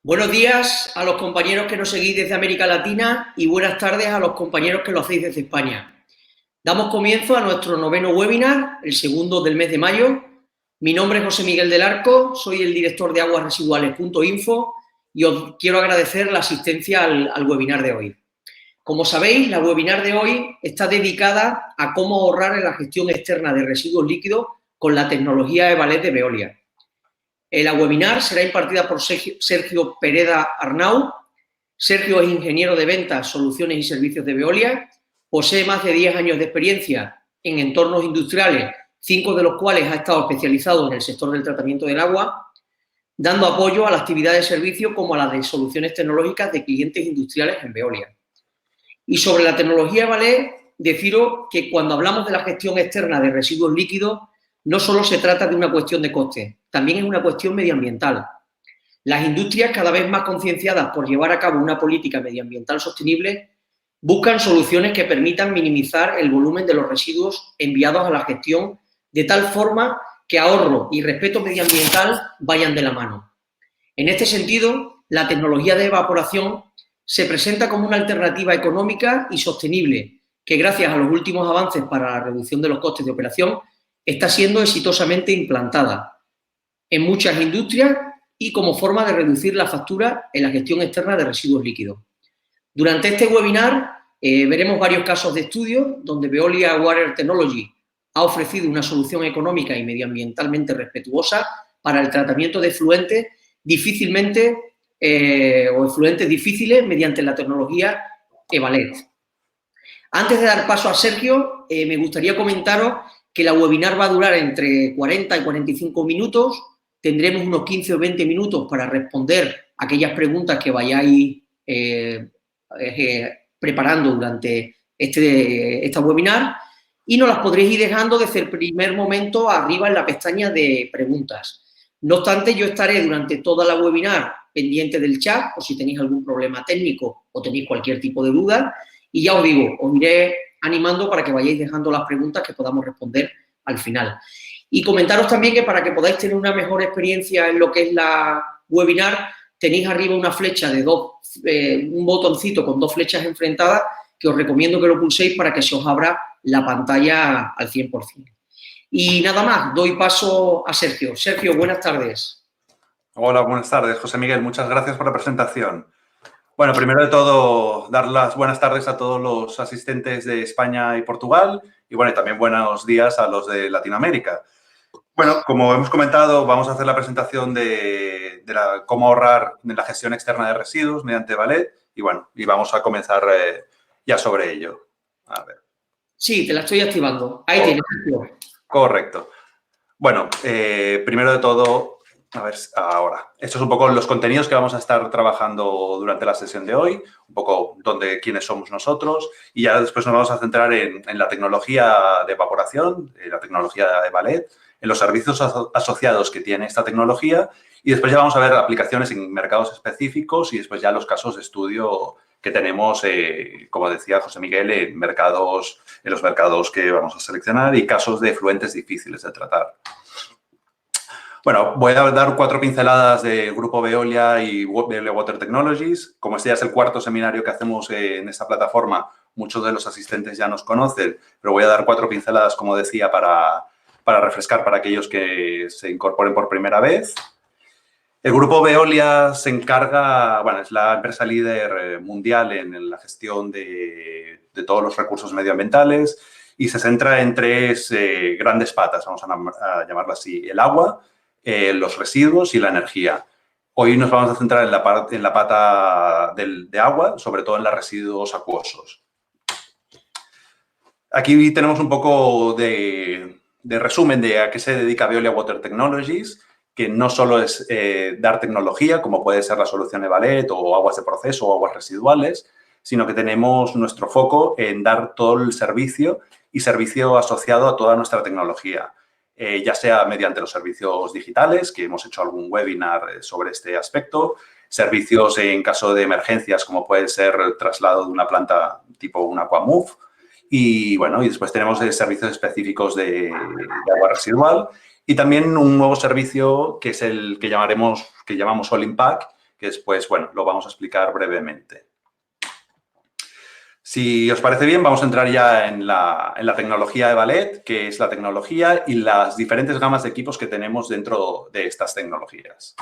Buenos días a los compañeros que nos seguís desde América Latina y buenas tardes a los compañeros que lo hacéis desde España. Damos comienzo a nuestro noveno webinar, el segundo del mes de mayo. Mi nombre es José Miguel del Arco, soy el director de aguasresiduales.info y os quiero agradecer la asistencia al webinar de hoy. Como sabéis, la webinar de hoy está dedicada a cómo ahorrar en la gestión externa de residuos líquidos con la tecnología Evalet de Veolia. La webinar será impartida por Sergio Pereda Arnau. Sergio es ingeniero de ventas, soluciones y servicios de Veolia, posee más de 10 años de experiencia en entornos industriales, 5 de los cuales ha estado especializado en el sector del tratamiento del agua, dando apoyo a la actividad de servicio como a la de soluciones tecnológicas de clientes industriales en Veolia. Y sobre la tecnología Evalet, deciros que cuando hablamos de la gestión externa de residuos líquidos, no solo se trata de una cuestión de coste, también es una cuestión medioambiental. Las industrias, cada vez más concienciadas por llevar a cabo una política medioambiental sostenible, buscan soluciones que permitan minimizar el volumen de los residuos enviados a la gestión de tal forma que ahorro y respeto medioambiental vayan de la mano. En este sentido, la tecnología de evaporación se presenta como una alternativa económica y sostenible que, gracias a los últimos avances para la reducción de los costes de operación, está siendo exitosamente implantada en muchas industrias y como forma de reducir la factura en la gestión externa de residuos líquidos. Durante este webinar veremos varios casos de estudio donde Veolia Water Technology ha ofrecido una solución económica y medioambientalmente respetuosa para el tratamiento de efluentes difíciles mediante la tecnología Evalet. Antes de dar paso a Sergio, me gustaría comentaros que la webinar va a durar entre 40 y 45 minutos. Tendremos unos 15 o 20 minutos para responder aquellas preguntas que vayáis preparando durante esta webinar y nos las podréis ir dejando desde el primer momento arriba en la pestaña de preguntas. No obstante, yo estaré durante toda la webinar pendiente del chat por si tenéis algún problema técnico o tenéis cualquier tipo de duda. Y ya os digo, os iré animando para que vayáis dejando las preguntas que podamos responder al final. Y comentaros también que para que podáis tener una mejor experiencia en lo que es la webinar, tenéis arriba una flecha de un botoncito con dos flechas enfrentadas que os recomiendo que lo pulséis para que se os abra la pantalla al 100%. Y nada más, doy paso a Sergio. Sergio, buenas tardes. Hola, buenas tardes, José Miguel. Muchas gracias por la presentación. Bueno, primero de todo, dar las buenas tardes a todos los asistentes de España y Portugal y, bueno, y también buenos días a los de Latinoamérica. Bueno, como hemos comentado, vamos a hacer la presentación de cómo ahorrar en la gestión externa de residuos mediante Evalet y, bueno, y vamos a comenzar ya sobre ello. A ver. Sí, te la estoy activando. Ahí tienes. Correcto. Bueno, primero de todo, a ver, ahora, estos son un poco los contenidos que vamos a estar trabajando durante la sesión de hoy, un poco quiénes somos nosotros y ya después nos vamos a centrar en la tecnología de evaporación, la tecnología de Evalet, en los servicios asociados que tiene esta tecnología y después ya vamos a ver aplicaciones en mercados específicos y después ya los casos de estudio que tenemos, como decía José Miguel, en los mercados que vamos a seleccionar y casos de efluentes difíciles de tratar. Bueno, voy a dar 4 pinceladas del grupo Veolia y Veolia Water Technologies. Como este ya es el cuarto seminario que hacemos en esta plataforma, muchos de los asistentes ya nos conocen, pero voy a dar 4 pinceladas, como decía, para refrescar para aquellos que se incorporen por primera vez. El grupo Veolia se encarga, bueno, es la empresa líder mundial en la gestión de todos los recursos medioambientales y se centra en 3 grandes patas, vamos a llamarlo así, el agua, los residuos y la energía. Hoy nos vamos a centrar en la pata de agua, sobre todo en los residuos acuosos. Aquí tenemos un poco de resumen de a qué se dedica Veolia Water Technologies, que no solo es dar tecnología, como puede ser la solución Evalet o aguas de proceso o aguas residuales, sino que tenemos nuestro foco en dar todo el servicio y servicio asociado a toda nuestra tecnología, ya sea mediante los servicios digitales, que hemos hecho algún webinar sobre este aspecto, servicios en caso de emergencias, como puede ser el traslado de una planta tipo un Aquamove, y, bueno, y después tenemos servicios específicos de agua residual y también un nuevo servicio que es el que llamamos All Impact, que después, bueno, lo vamos a explicar brevemente. Si os parece bien, vamos a entrar ya en la tecnología de Valet, que es la tecnología y las diferentes gamas de equipos que tenemos dentro de estas tecnologías.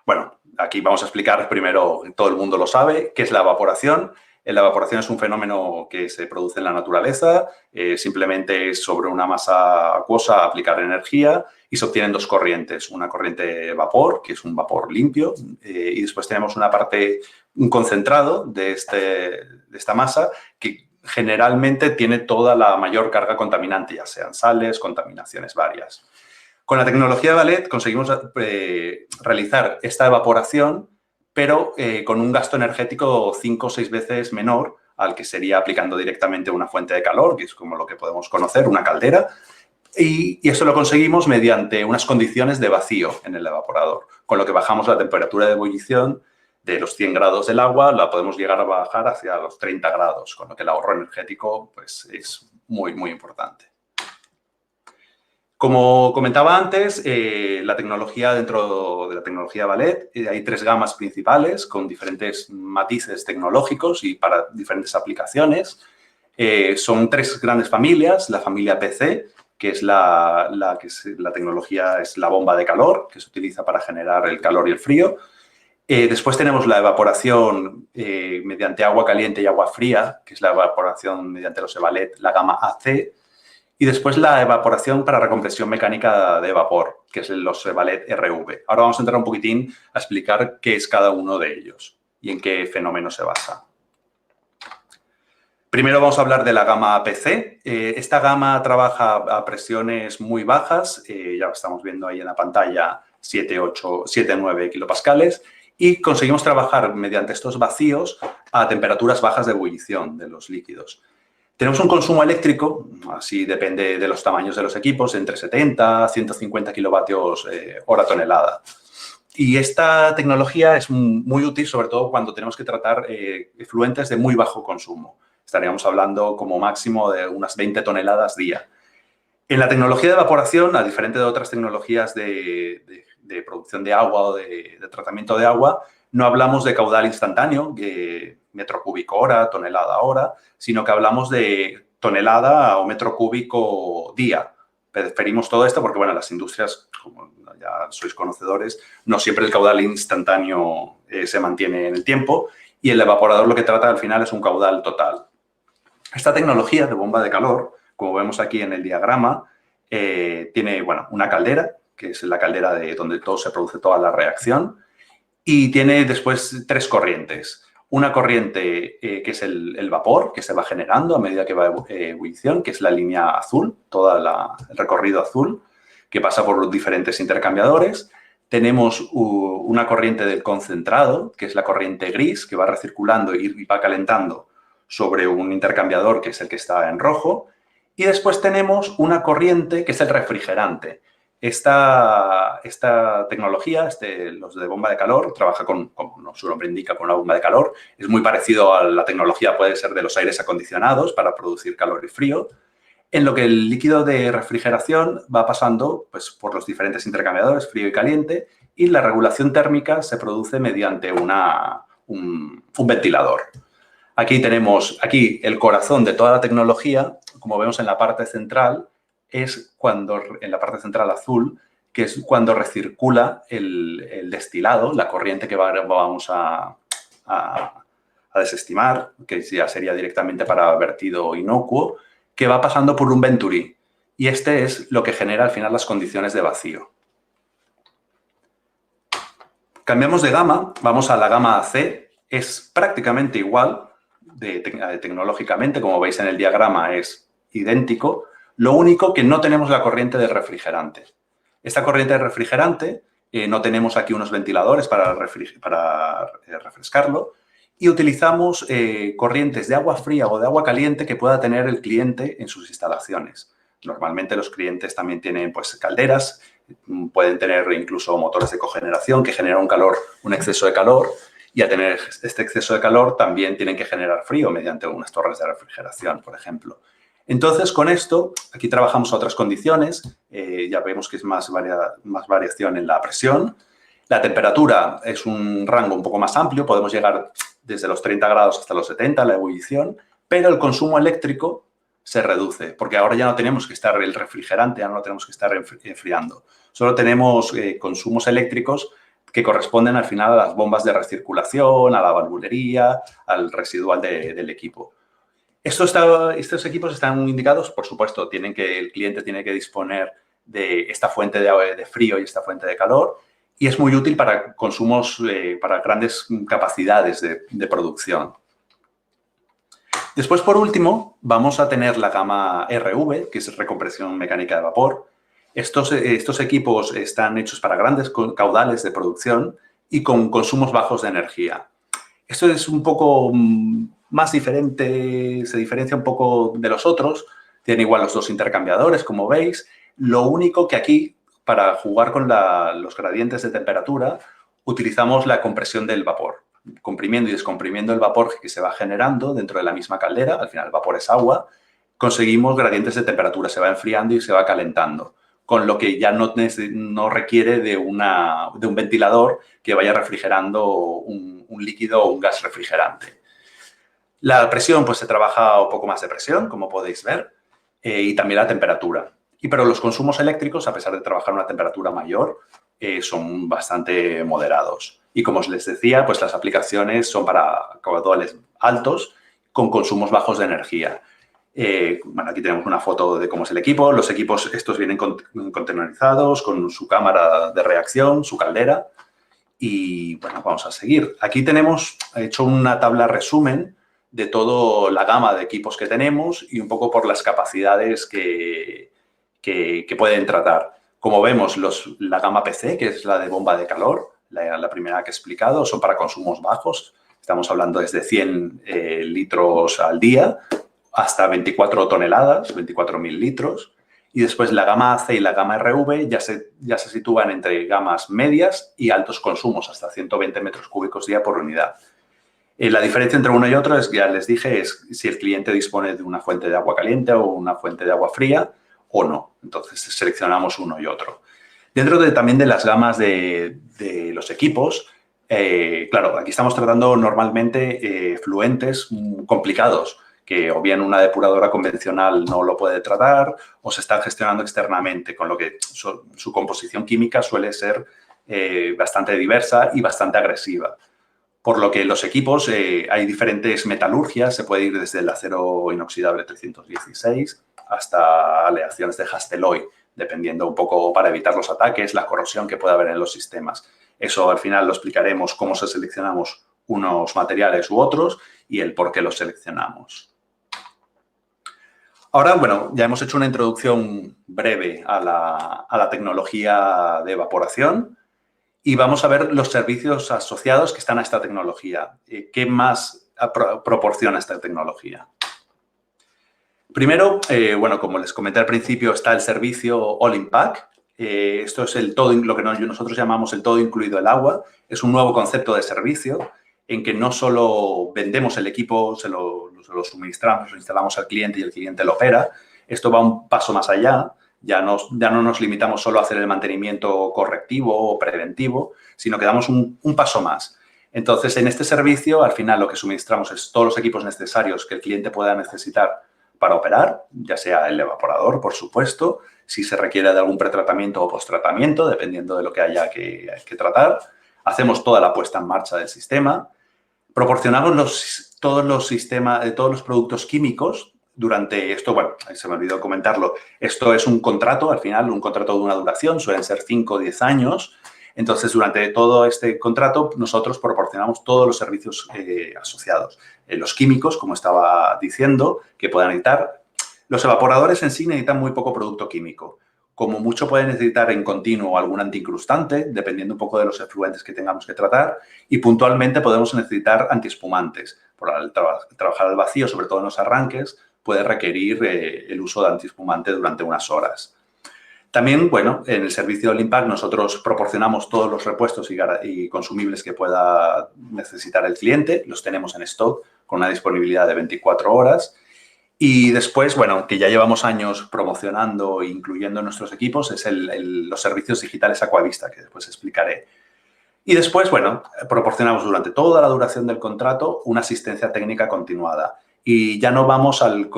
Bueno, aquí vamos a explicar primero, todo el mundo lo sabe, qué es la evaporación. La evaporación es un fenómeno que se produce en la naturaleza, simplemente es sobre una masa acuosa aplicar energía y se obtienen dos corrientes, una corriente vapor, que es un vapor limpio, y después tenemos un concentrado de esta masa que generalmente tiene toda la mayor carga contaminante, ya sean sales, contaminaciones varias. Con la tecnología de Valet conseguimos realizar esta evaporación, pero con un gasto energético 5 o 6 veces menor al que sería aplicando directamente una fuente de calor, que es como lo que podemos conocer, una caldera, y eso lo conseguimos mediante unas condiciones de vacío en el evaporador, con lo que bajamos la temperatura de ebullición de los 100 grados del agua, la podemos llegar a bajar hacia los 30 grados, con lo que el ahorro energético pues, es muy, muy importante. Como comentaba antes, la tecnología dentro de la tecnología Valet, hay 3 gamas principales con diferentes matices tecnológicos y para diferentes aplicaciones. Son 3 grandes familias, la familia PC, que es la tecnología, es la bomba de calor, que se utiliza para generar el calor y el frío. Después tenemos la evaporación mediante agua caliente y agua fría, que es la evaporación mediante los Valet, la gama AC. Y después la evaporación para recompresión mecánica de vapor, que es los Valet RV. Ahora vamos a entrar un poquitín a explicar qué es cada uno de ellos y en qué fenómeno se basa. Primero vamos a hablar de la gama PC. Esta gama trabaja a presiones muy bajas, ya lo estamos viendo ahí en la pantalla, 7-9 kilopascales, y conseguimos trabajar mediante estos vacíos a temperaturas bajas de ebullición de los líquidos. Tenemos un consumo eléctrico, así depende de los tamaños de los equipos, entre 70 a 150 kilovatios hora tonelada. Y esta tecnología es muy útil, sobre todo cuando tenemos que tratar efluentes de muy bajo consumo. Estaríamos hablando como máximo de unas 20 toneladas día. En la tecnología de evaporación, a diferencia de otras tecnologías de producción de agua o de tratamiento de agua, no hablamos de caudal instantáneo, metro cúbico hora, tonelada hora, sino que hablamos de tonelada o metro cúbico día. Preferimos todo esto porque, bueno, las industrias, como ya sois conocedores, no siempre el caudal instantáneo se mantiene en el tiempo y el evaporador lo que trata al final es un caudal total. Esta tecnología de bomba de calor, como vemos aquí en el diagrama, tiene, bueno, una caldera, que es la caldera de donde todo se produce toda la reacción, y tiene después 3 corrientes. Una corriente que es el vapor, que se va generando a medida que va ebullición, que es la línea azul, todo el recorrido azul, que pasa por los diferentes intercambiadores. Tenemos una corriente del concentrado, que es la corriente gris, que va recirculando y va calentando sobre un intercambiador, que es el que está en rojo. Y después tenemos una corriente que es el refrigerante. Esta tecnología, los de bomba de calor, trabaja como su nombre indica, con una bomba de calor. Es muy parecido a la tecnología, puede ser de los aires acondicionados para producir calor y frío, en lo que el líquido de refrigeración va pasando pues, por los diferentes intercambiadores, frío y caliente, y la regulación térmica se produce mediante un ventilador. Aquí tenemos el corazón de toda la tecnología, como vemos en la parte central, es cuando, en la parte central azul, que es cuando recircula el destilado, la corriente que vamos a desestimar, que ya sería directamente para vertido inocuo, que va pasando por un Venturi. Y este es lo que genera al final las condiciones de vacío. Cambiamos de gama, vamos a la gama AC, es prácticamente igual tecnológicamente, como veis en el diagrama es idéntico, lo único que no tenemos la corriente de refrigerante. Esta corriente de refrigerante, no tenemos aquí unos ventiladores para refrescarlo y utilizamos corrientes de agua fría o de agua caliente que pueda tener el cliente en sus instalaciones. Normalmente los clientes también tienen pues, calderas, pueden tener incluso motores de cogeneración que generan un exceso de calor. Y a tener este exceso de calor también tienen que generar frío mediante unas torres de refrigeración, por ejemplo. Entonces, con esto, aquí trabajamos a otras condiciones. Ya vemos que es más variación en la presión. La temperatura es un rango un poco más amplio, podemos llegar desde los 30 grados hasta los 70, la ebullición, pero el consumo eléctrico se reduce, porque ahora ya no tenemos que estar el refrigerante, ya no lo tenemos que estar enfriando. Solo tenemos consumos eléctricos que corresponden al final a las bombas de recirculación, a la valvulería, al residual del equipo. Estos equipos están indicados, por supuesto, el cliente tiene que disponer de esta fuente de frío y esta fuente de calor, y es muy útil para consumos, para grandes capacidades de producción. Después, por último, vamos a tener la gama RV, que es recompresión mecánica de vapor. Estos equipos están hechos para grandes caudales de producción y con consumos bajos de energía. Esto es un poco más diferente, se diferencia un poco de los otros. Tiene igual los dos intercambiadores, como veis. Lo único que aquí, para jugar con los gradientes de temperatura, utilizamos la compresión del vapor, comprimiendo y descomprimiendo el vapor que se va generando dentro de la misma caldera. Al final el vapor es agua. Conseguimos gradientes de temperatura, se va enfriando y se va calentando, con lo que ya no requiere de un ventilador que vaya refrigerando un líquido o un gas refrigerante. La presión, pues se trabaja un poco más de presión, como podéis ver, y también la temperatura. Pero los consumos eléctricos, a pesar de trabajar a una temperatura mayor, son bastante moderados. Y como os les decía, pues las aplicaciones son para caudales altos con consumos bajos de energía. Bueno, aquí tenemos una foto de cómo es el equipo. Los equipos estos vienen containerizados con su cámara de reacción, su caldera. Y bueno, vamos a seguir. Aquí he hecho una tabla resumen de toda la gama de equipos que tenemos y un poco por las capacidades que pueden tratar. Como vemos, la gama PC, que es la de bomba de calor, la primera que he explicado, son para consumos bajos. Estamos hablando desde 100 litros al día hasta 24 toneladas, 24.000 litros. Y después la gama AC y la gama RV ya se sitúan entre gamas medias y altos consumos, hasta 120 metros cúbicos día por unidad. La diferencia entre uno y otro es, ya les dije, es si el cliente dispone de una fuente de agua caliente o una fuente de agua fría o no. Entonces, seleccionamos uno y otro. Dentro también de las gamas de los equipos, claro, aquí estamos tratando normalmente fluentes complicados, que o bien una depuradora convencional no lo puede tratar o se están gestionando externamente, con lo que su composición química suele ser bastante diversa y bastante agresiva. Por lo que los equipos, hay diferentes metalurgias, se puede ir desde el acero inoxidable 316 hasta aleaciones de Hastelloy, dependiendo un poco para evitar los ataques, la corrosión que puede haber en los sistemas. Eso al final lo explicaremos cómo seleccionamos unos materiales u otros y el por qué los seleccionamos. Ahora, bueno, ya hemos hecho una introducción breve a la tecnología de evaporación y vamos a ver los servicios asociados que están a esta tecnología. ¿Qué más proporciona esta tecnología? Primero, bueno, como les comenté al principio, está el servicio All in Pack. Esto es lo que nosotros llamamos el todo incluido el agua. Es un nuevo concepto de servicio en que no solo vendemos el equipo, se lo suministramos, lo instalamos al cliente y el cliente lo opera. Esto va un paso más allá. Ya no nos limitamos solo a hacer el mantenimiento correctivo o preventivo, sino que damos un paso más. Entonces, en este servicio, al final, lo que suministramos es todos los equipos necesarios que el cliente pueda necesitar para operar, ya sea el evaporador, por supuesto, si se requiere de algún pretratamiento o posttratamiento, dependiendo de lo que haya que tratar. Hacemos toda la puesta en marcha del sistema. Proporcionamos todos los productos químicos durante esto. Bueno, se me olvidó comentarlo. Esto es un contrato, al final, un contrato de una duración, suelen ser 5 o 10 años. Entonces, durante todo este contrato, nosotros proporcionamos todos los servicios asociados. Los químicos, como estaba diciendo, que puedan necesitar. Los evaporadores en sí necesitan muy poco producto químico. Como mucho pueden necesitar en continuo algún antiincrustante, dependiendo un poco de los efluentes que tengamos que tratar. Y puntualmente podemos necesitar antiespumantes. Por trabajar al vacío, sobre todo en los arranques, puede requerir el uso de antiespumante durante unas horas. También, bueno, en el servicio All in Pack nosotros proporcionamos todos los repuestos y consumibles que pueda necesitar el cliente. Los tenemos en stock con una disponibilidad de 24 horas. Y después, bueno, que ya llevamos años promocionando e incluyendo en nuestros equipos, es los servicios digitales Aquavista, que después explicaré. Y después, bueno, proporcionamos durante toda la duración del contrato una asistencia técnica continuada. Y ya no vamos al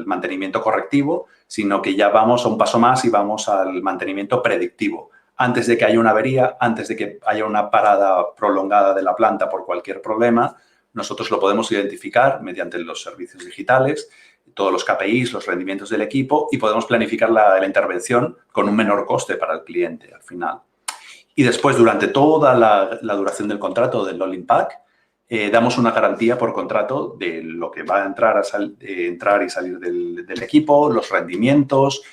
mantenimiento correctivo, sino que ya vamos a un paso más y vamos al mantenimiento predictivo. Antes de que haya una avería, antes de que haya una parada prolongada de la planta por cualquier problema, nosotros lo podemos identificar mediante los servicios digitales, todos los KPIs, los rendimientos del equipo, y podemos planificar la intervención con un menor coste para el cliente al final. Y después, durante toda la duración del contrato del All-in Pack, damos una garantía por contrato de lo que va a entrar y salir del equipo, los rendimientos,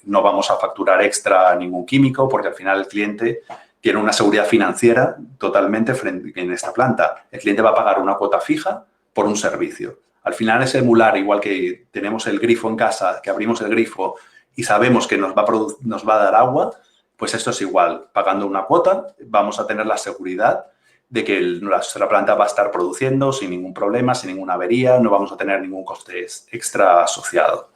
no vamos a facturar extra a ningún químico porque al final el cliente tiene una seguridad financiera totalmente en esta planta. El cliente va a pagar una cuota fija por un servicio. Al final es emular, igual que tenemos el grifo en casa, que abrimos el grifo y sabemos que nos va a dar agua, pues esto es igual. Pagando una cuota vamos a tener la seguridad de que nuestra planta va a estar produciendo sin ningún problema, sin ninguna avería, no vamos a tener ningún coste extra asociado.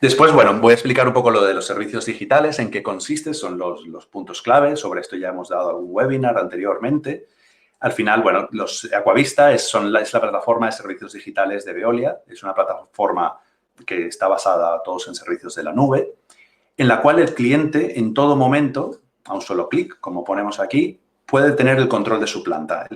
Después, bueno, voy a explicar un poco lo de los servicios digitales, en qué consiste, son los puntos clave. Sobre esto ya hemos dado algún webinar anteriormente. Al final, bueno, los Aquavista es la plataforma de servicios digitales de Veolia. Es una plataforma que está basada todos en servicios de la nube, en la cual el cliente en todo momento, a un solo clic, como ponemos aquí, puede tener el control de su planta.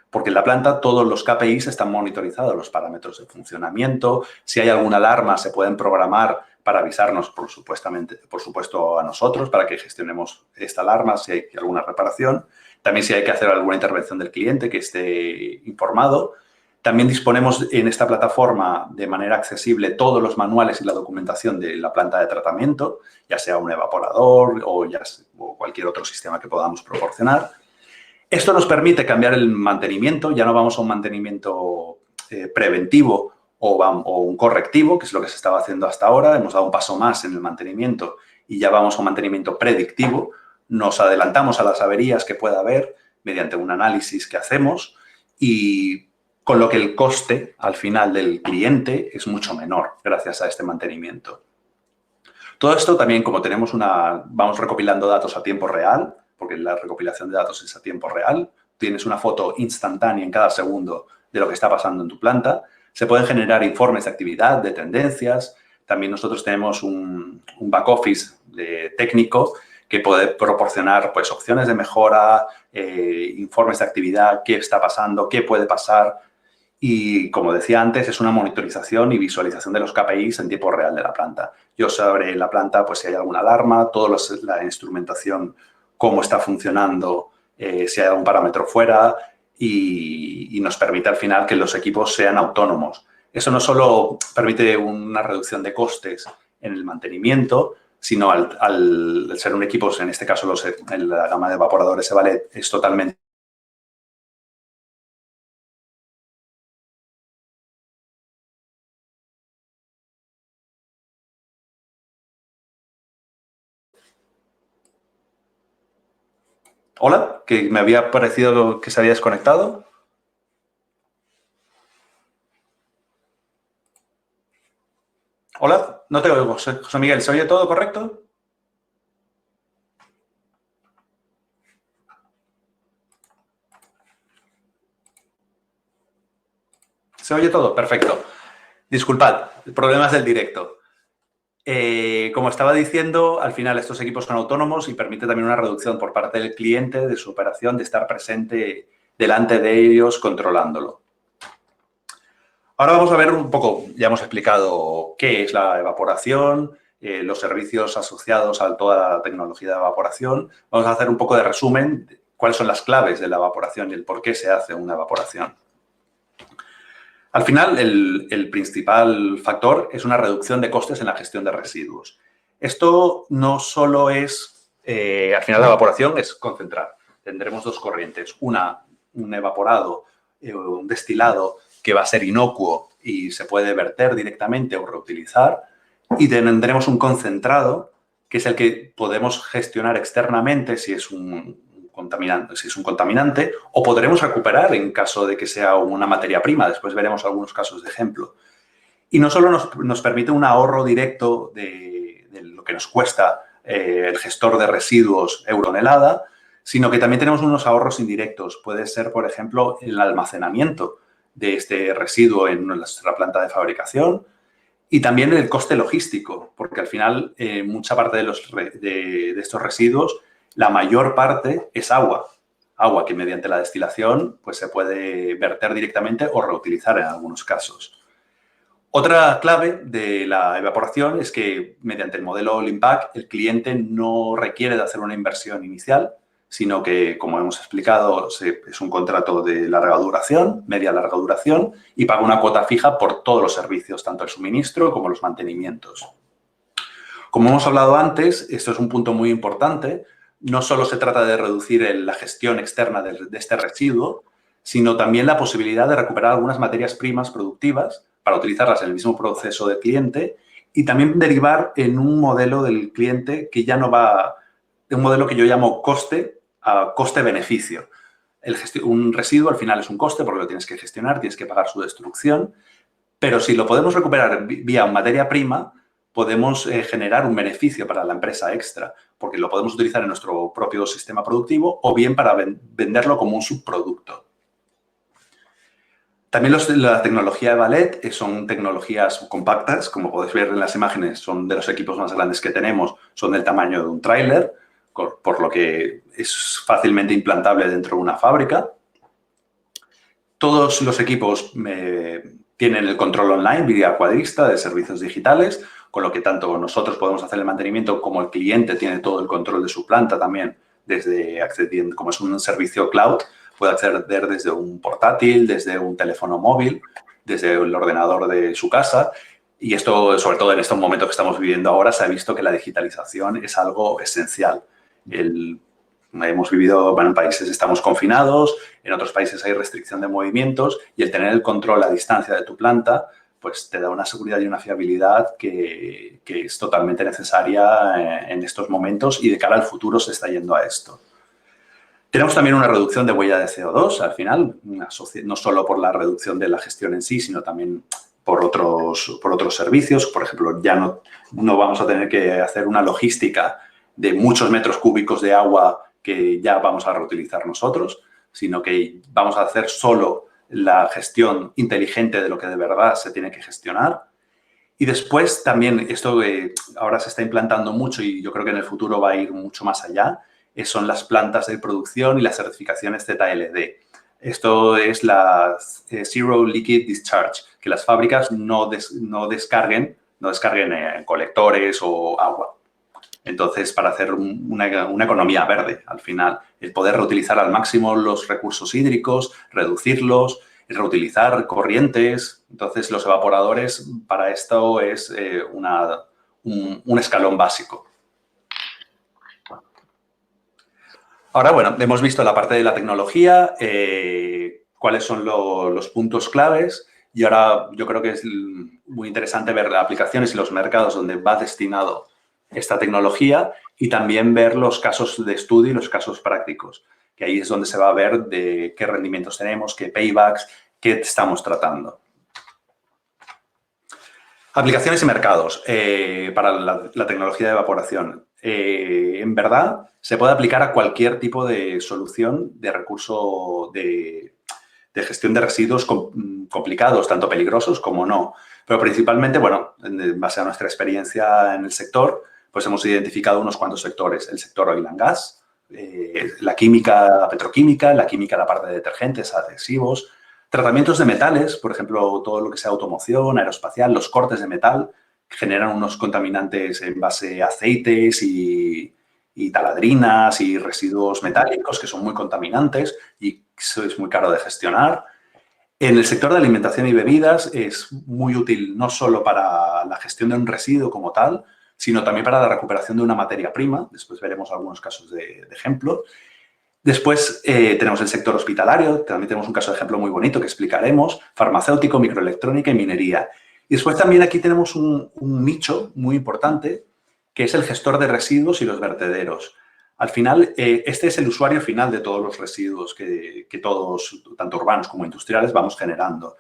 Porque en la planta todos los KPIs están monitorizados, los parámetros de funcionamiento. Si hay alguna alarma, se pueden programar para avisarnos, por supuesto, a nosotros, para que gestionemos esta alarma, si hay alguna reparación. También si hay que hacer alguna intervención del cliente, que esté informado. También disponemos en esta plataforma de manera accesible todos los manuales y la documentación de la planta de tratamiento, ya sea un evaporador o cualquier otro sistema que podamos proporcionar. Esto nos permite cambiar el mantenimiento, ya no vamos a un mantenimiento preventivo o un correctivo, que es lo que se estaba haciendo hasta ahora. Hemos dado un paso más en el mantenimiento y ya vamos a un mantenimiento predictivo. Nos adelantamos a las averías que pueda haber mediante un análisis que hacemos y con lo que el coste al final del cliente es mucho menor gracias a este mantenimiento. Todo esto también, como vamos recopilando datos a tiempo real, porque la recopilación de datos es a tiempo real, tienes una foto instantánea en cada segundo de lo que está pasando en tu planta. Se pueden generar informes de actividad, de tendencias. También nosotros tenemos un back office técnico que puede proporcionar pues, opciones de mejora, informes de actividad, qué está pasando, qué puede pasar. Y, como decía antes, es una monitorización y visualización de los KPIs en tiempo real de la planta. Yo sabré en la planta pues, si hay alguna alarma, toda la instrumentación, cómo está funcionando, si hay algún parámetro fuera y nos permite al final que los equipos sean autónomos. Eso no solo permite una reducción de costes en el mantenimiento, sino al ser un equipo, en este caso la gama de evaporadores Evalet es totalmente Hola, que me había parecido que se había desconectado. Hola, no te oigo, José Miguel, ¿se oye todo correcto? ¿Se oye todo? Perfecto. Disculpad, problemas del directo. Como estaba diciendo, al final estos equipos son autónomos y permite también una reducción por parte del cliente de su operación, de estar presente delante de ellos controlándolo. Ahora vamos a ver un poco, ya hemos explicado qué es la evaporación, los servicios asociados a toda la tecnología de evaporación. Vamos a hacer un poco de resumen de cuáles son las claves de la evaporación y el por qué se hace una evaporación. Al final, el principal factor es una reducción de costes en la gestión de residuos. Esto no solo es, al final la evaporación es concentrar. Tendremos dos corrientes, un evaporado, un destilado que va a ser inocuo y se puede verter directamente o reutilizar, y tendremos un concentrado que es el que podemos gestionar externamente si es un contaminante, o podremos recuperar en caso de que sea una materia prima. Después veremos algunos casos de ejemplo. Y no solo nos permite un ahorro directo de lo que nos cuesta el gestor de residuos euronelada, sino que también tenemos unos ahorros indirectos. Puede ser, por ejemplo, el almacenamiento de este residuo en nuestra planta de fabricación y también el coste logístico, porque al final mucha parte de estos residuos, la mayor parte es agua. Agua que mediante la destilación pues, se puede verter directamente o reutilizar en algunos casos. Otra clave de la evaporación es que mediante el modelo All-in-Pack el cliente no requiere de hacer una inversión inicial, sino que, como hemos explicado, es un contrato de larga duración, media larga duración, y paga una cuota fija por todos los servicios, tanto el suministro como los mantenimientos. Como hemos hablado antes, esto es un punto muy importante. No solo se trata de reducir la gestión externa de este residuo, sino también la posibilidad de recuperar algunas materias primas productivas para utilizarlas en el mismo proceso del cliente y también derivar en un modelo del cliente que ya no va, de un modelo que yo llamo coste a coste-beneficio. Un residuo al final es un coste porque lo tienes que gestionar, tienes que pagar su destrucción, pero si lo podemos recuperar vía materia prima, podemos generar un beneficio para la empresa extra, porque lo podemos utilizar en nuestro propio sistema productivo o bien para venderlo como un subproducto. También la tecnología de Valet son tecnologías compactas, como podéis ver en las imágenes, son de los equipos más grandes que tenemos, son del tamaño de un tráiler, por lo que es fácilmente implantable dentro de una fábrica. Todos los equipos tienen el control online vía cuadrista de servicios digitales, con lo que tanto nosotros podemos hacer el mantenimiento como el cliente tiene todo el control de su planta también, desde accediendo, como es un servicio cloud, puede acceder desde un portátil, desde un teléfono móvil, desde el ordenador de su casa. Y esto, sobre todo en estos momentos que estamos viviendo ahora, se ha visto que la digitalización es algo esencial. Hemos vivido, bueno, en países estamos confinados, en otros países hay restricción de movimientos y el tener el control a distancia de tu planta pues te da una seguridad y una fiabilidad que es totalmente necesaria en estos momentos y de cara al futuro se está yendo a esto. Tenemos también una reducción de huella de CO2 al final, no solo por la reducción de la gestión en sí, sino también por otros servicios. Por ejemplo, ya no vamos a tener que hacer una logística de muchos metros cúbicos de agua que ya vamos a reutilizar nosotros, sino que vamos a hacer solo la gestión inteligente de lo que de verdad se tiene que gestionar. Y después también esto que ahora se está implantando mucho y yo creo que en el futuro va a ir mucho más allá, son las plantas de producción y las certificaciones ZLD. Esto es la Zero Liquid Discharge, que las fábricas no descarguen colectores o agua. Entonces, para hacer una economía verde, al final, el poder reutilizar al máximo los recursos hídricos, reducirlos, reutilizar corrientes. Entonces, los evaporadores para esto es un escalón básico. Ahora, bueno, hemos visto la parte de la tecnología, cuáles son los puntos claves y ahora yo creo que es muy interesante ver las aplicaciones y los mercados donde va destinado esta tecnología y también ver los casos de estudio y los casos prácticos, que ahí es donde se va a ver de qué rendimientos tenemos, qué paybacks, qué estamos tratando. Aplicaciones y mercados para la tecnología de evaporación. En verdad, se puede aplicar a cualquier tipo de solución de recurso de gestión de residuos complicados, tanto peligrosos como no. Pero principalmente, bueno, en base a nuestra experiencia en el sector, pues hemos identificado unos cuantos sectores. El sector oil and gas, la química petroquímica, la química, la parte de detergentes, adhesivos, tratamientos de metales, por ejemplo, todo lo que sea automoción, aeroespacial, los cortes de metal, que generan unos contaminantes en base a aceites y taladrinas y residuos metálicos que son muy contaminantes y eso es muy caro de gestionar. En el sector de alimentación y bebidas es muy útil no solo para la gestión de un residuo como tal, sino también para la recuperación de una materia prima. Después veremos algunos casos de ejemplo. Después tenemos el sector hospitalario, también tenemos un caso de ejemplo muy bonito que explicaremos, farmacéutico, microelectrónica y minería. Y después también aquí tenemos un nicho muy importante que es el gestor de residuos y los vertederos. Al final, este es el usuario final de todos los residuos que todos, tanto urbanos como industriales, vamos generando.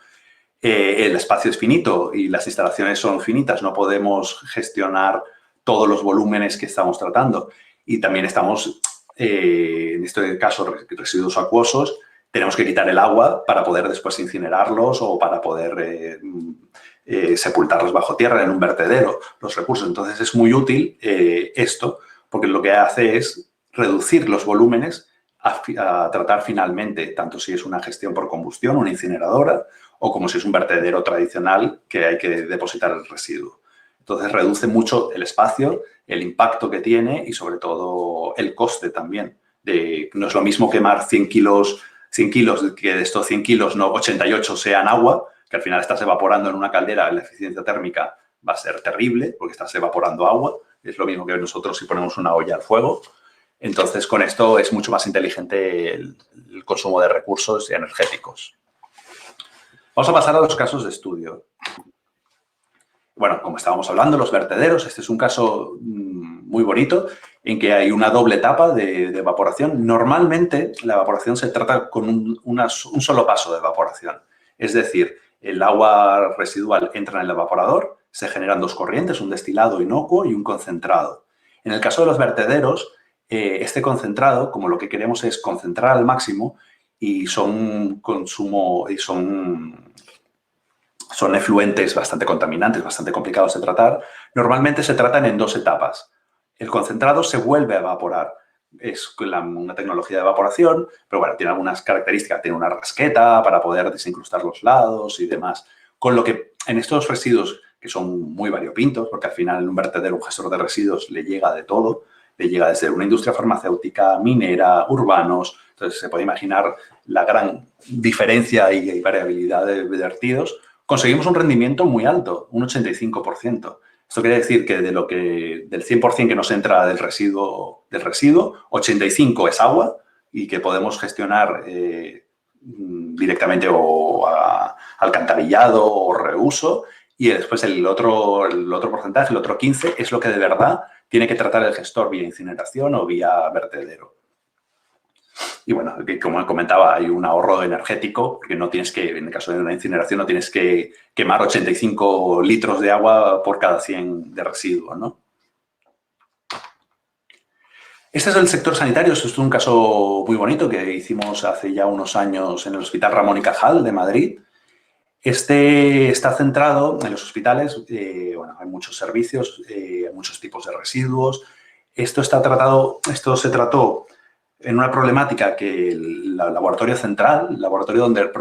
El espacio es finito y las instalaciones son finitas, no podemos gestionar todos los volúmenes que estamos tratando. Y también estamos en este caso residuos acuosos, tenemos que quitar el agua para poder después incinerarlos o para poder sepultarlos bajo tierra en un vertedero, los recursos. Entonces, es muy útil esto, porque lo que hace es reducir los volúmenes a tratar finalmente, tanto si es una gestión por combustión, una incineradora, o como si es un vertedero tradicional que hay que depositar el residuo. Entonces, reduce mucho el espacio, el impacto que tiene y, sobre todo, el coste también. No es lo mismo quemar 100 kilos, que de estos 100 kilos, no 88 sean agua, que al final estás evaporando en una caldera, la eficiencia térmica va a ser terrible porque estás evaporando agua. Es lo mismo que nosotros si ponemos una olla al fuego. Entonces, con esto es mucho más inteligente el consumo de recursos energéticos. Vamos a pasar a los casos de estudio. Bueno, como estábamos hablando, los vertederos. Este es un caso muy bonito en que hay una doble etapa de evaporación. Normalmente, la evaporación se trata con un solo paso de evaporación. Es decir, el agua residual entra en el evaporador, se generan dos corrientes, un destilado inocuo y un concentrado. En el caso de los vertederos, este concentrado, como lo que queremos es concentrar al máximo y son efluentes bastante contaminantes, bastante complicados de tratar, normalmente se tratan en dos etapas. El concentrado se vuelve a evaporar. Es una tecnología de evaporación, pero bueno, tiene algunas características. Tiene una rasqueta para poder desincrustar los lados y demás. Con lo que en estos residuos, que son muy variopintos, porque al final en un vertedero, un gestor de residuos le llega de todo, le llega desde una industria farmacéutica, minera, urbanos. Entonces, se puede imaginar la gran diferencia y variabilidad de vertidos. Conseguimos un rendimiento muy alto, un 85%. Esto quiere decir que del 100% que nos entra del residuo, 85% es agua y que podemos gestionar directamente o alcantarillado o reuso, y después el otro porcentaje, el otro 15%, es lo que de verdad tiene que tratar el gestor vía incineración o vía vertedero. Y bueno, como comentaba, hay un ahorro energético, porque no tienes que, en el caso de una incineración, no tienes que quemar 85 litros de agua por cada 100 de residuos, ¿no? Este es el sector sanitario. Esto es un caso muy bonito que hicimos hace ya unos años en el Hospital Ramón y Cajal de Madrid. Este está centrado en los hospitales. Bueno, hay muchos servicios, hay muchos tipos de residuos. Esto se trató en una problemática que el laboratorio central, el laboratorio donde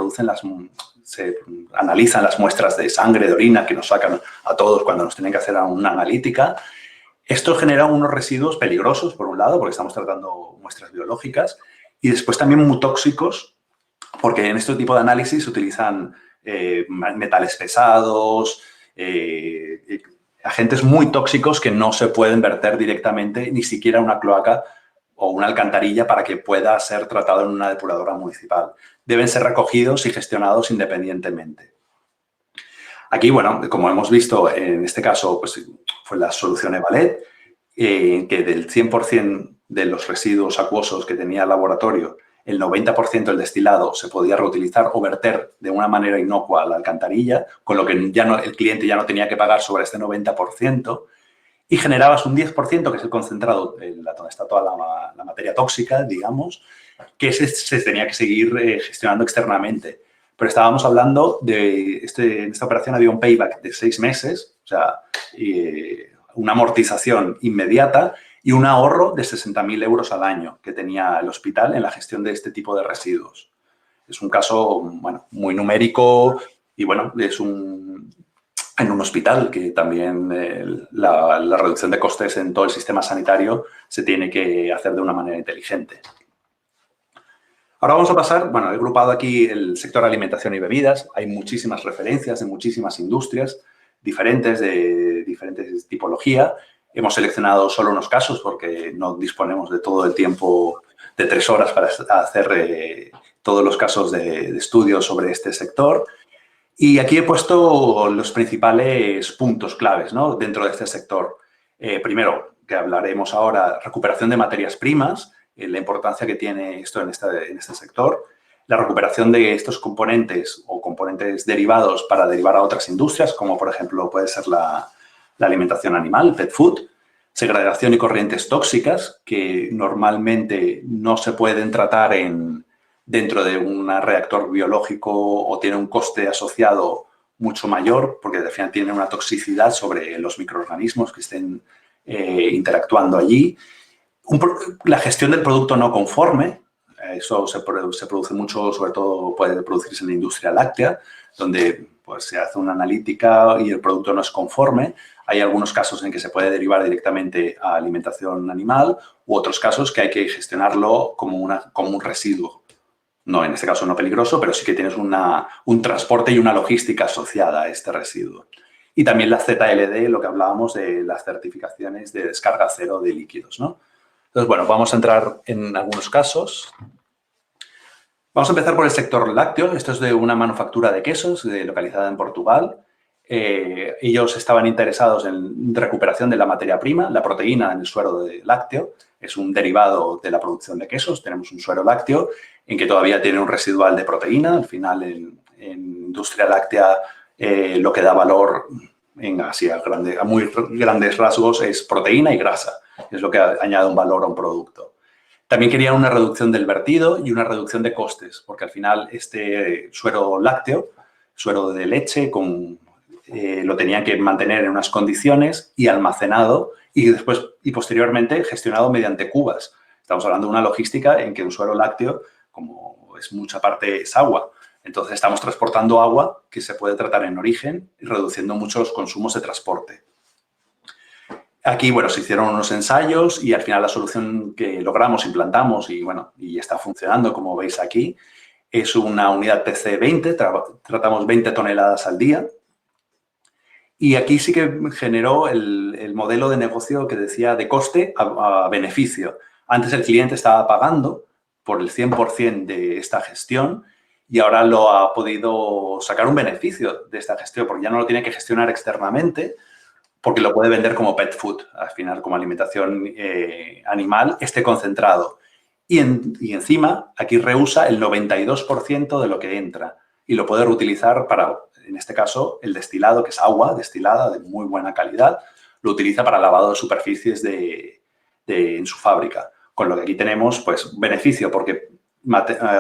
se analizan las muestras de sangre, de orina que nos sacan a todos cuando nos tienen que hacer una analítica. Esto genera unos residuos peligrosos, por un lado, porque estamos tratando muestras biológicas, y después también muy tóxicos, porque en este tipo de análisis se utilizan metales pesados, agentes muy tóxicos que no se pueden verter directamente, ni siquiera en una cloaca o una alcantarilla para que pueda ser tratado en una depuradora municipal. Deben ser recogidos y gestionados independientemente. Aquí, bueno, como hemos visto, en este caso pues, fue la solución Evalet, que del 100% de los residuos acuosos que tenía el laboratorio, el 90% del destilado se podía reutilizar o verter de una manera inocua a la alcantarilla, con lo que el cliente ya no tenía que pagar sobre este 90%, y generabas un 10%, que es el concentrado, donde está toda la materia tóxica, digamos, que se tenía que seguir gestionando externamente. Pero estábamos hablando en esta operación había un payback de 6 meses, o sea, una amortización inmediata y un ahorro de 60.000 euros al año que tenía el hospital en la gestión de este tipo de residuos. Es un caso, bueno, muy numérico y, bueno, es en un hospital que también la reducción de costes en todo el sistema sanitario se tiene que hacer de una manera inteligente. Ahora vamos a pasar, bueno, he agrupado aquí el sector alimentación y bebidas. Hay muchísimas referencias de muchísimas industrias diferentes, de diferentes tipología. Hemos seleccionado solo unos casos porque no disponemos de todo el tiempo de 3 horas para hacer todos los casos de estudio sobre este sector. Y aquí he puesto los principales puntos claves, ¿no?, dentro de este sector. Primero, que hablaremos ahora, recuperación de materias primas, la importancia que tiene esto en este sector, la recuperación de estos componentes o componentes derivados para derivar a otras industrias, como por ejemplo puede ser la alimentación animal, pet food, segregación y corrientes tóxicas que normalmente no se pueden tratar dentro de un reactor biológico o tiene un coste asociado mucho mayor porque al final tiene una toxicidad sobre los microorganismos que estén interactuando allí. La gestión del producto no conforme, eso se produce mucho, sobre todo puede producirse en la industria láctea, donde pues, se hace una analítica y el producto no es conforme. Hay algunos casos en que se puede derivar directamente a alimentación animal u otros casos que hay que gestionarlo como un residuo. No, en este caso no peligroso, pero sí que tienes un transporte y una logística asociada a este residuo. Y también la ZLD, lo que hablábamos de las certificaciones de descarga cero de líquidos, ¿no? Entonces, bueno, vamos a entrar en algunos casos. Vamos a empezar por el sector lácteo. Esto es de una manufactura de quesos localizada en Portugal. Ellos estaban interesados en recuperación de la materia prima, la proteína en el suero de lácteo. Es un derivado de la producción de quesos. Tenemos un suero lácteo en que todavía tiene un residual de proteína. Al final, en industria láctea, lo que da valor a muy grandes rasgos es proteína y grasa. Es lo que añade un valor a un producto. También querían una reducción del vertido y una reducción de costes, porque al final este suero lácteo, suero de leche, lo tenían que mantener en unas condiciones y almacenado y posteriormente gestionado mediante cubas. Estamos hablando de una logística en que un suero lácteo, como es mucha parte, es agua. Entonces estamos transportando agua que se puede tratar en origen y reduciendo mucho los consumos de transporte. Aquí, bueno, se hicieron unos ensayos y al final la solución que logramos, implantamos y está funcionando, como veis aquí, es una unidad TC20, tratamos 20 toneladas al día. Y aquí sí que generó el modelo de negocio que decía de coste a beneficio. Antes el cliente estaba pagando por el 100% de esta gestión y ahora lo ha podido sacar un beneficio de esta gestión porque ya no lo tiene que gestionar externamente, porque lo puede vender como pet food, al final como alimentación animal, concentrado. Y encima, aquí reusa el 92% de lo que entra y lo puede reutilizar para, en este caso, el destilado, que es agua destilada de muy buena calidad, lo utiliza para lavado de superficies en su fábrica. Con lo que aquí tenemos, pues, beneficio, porque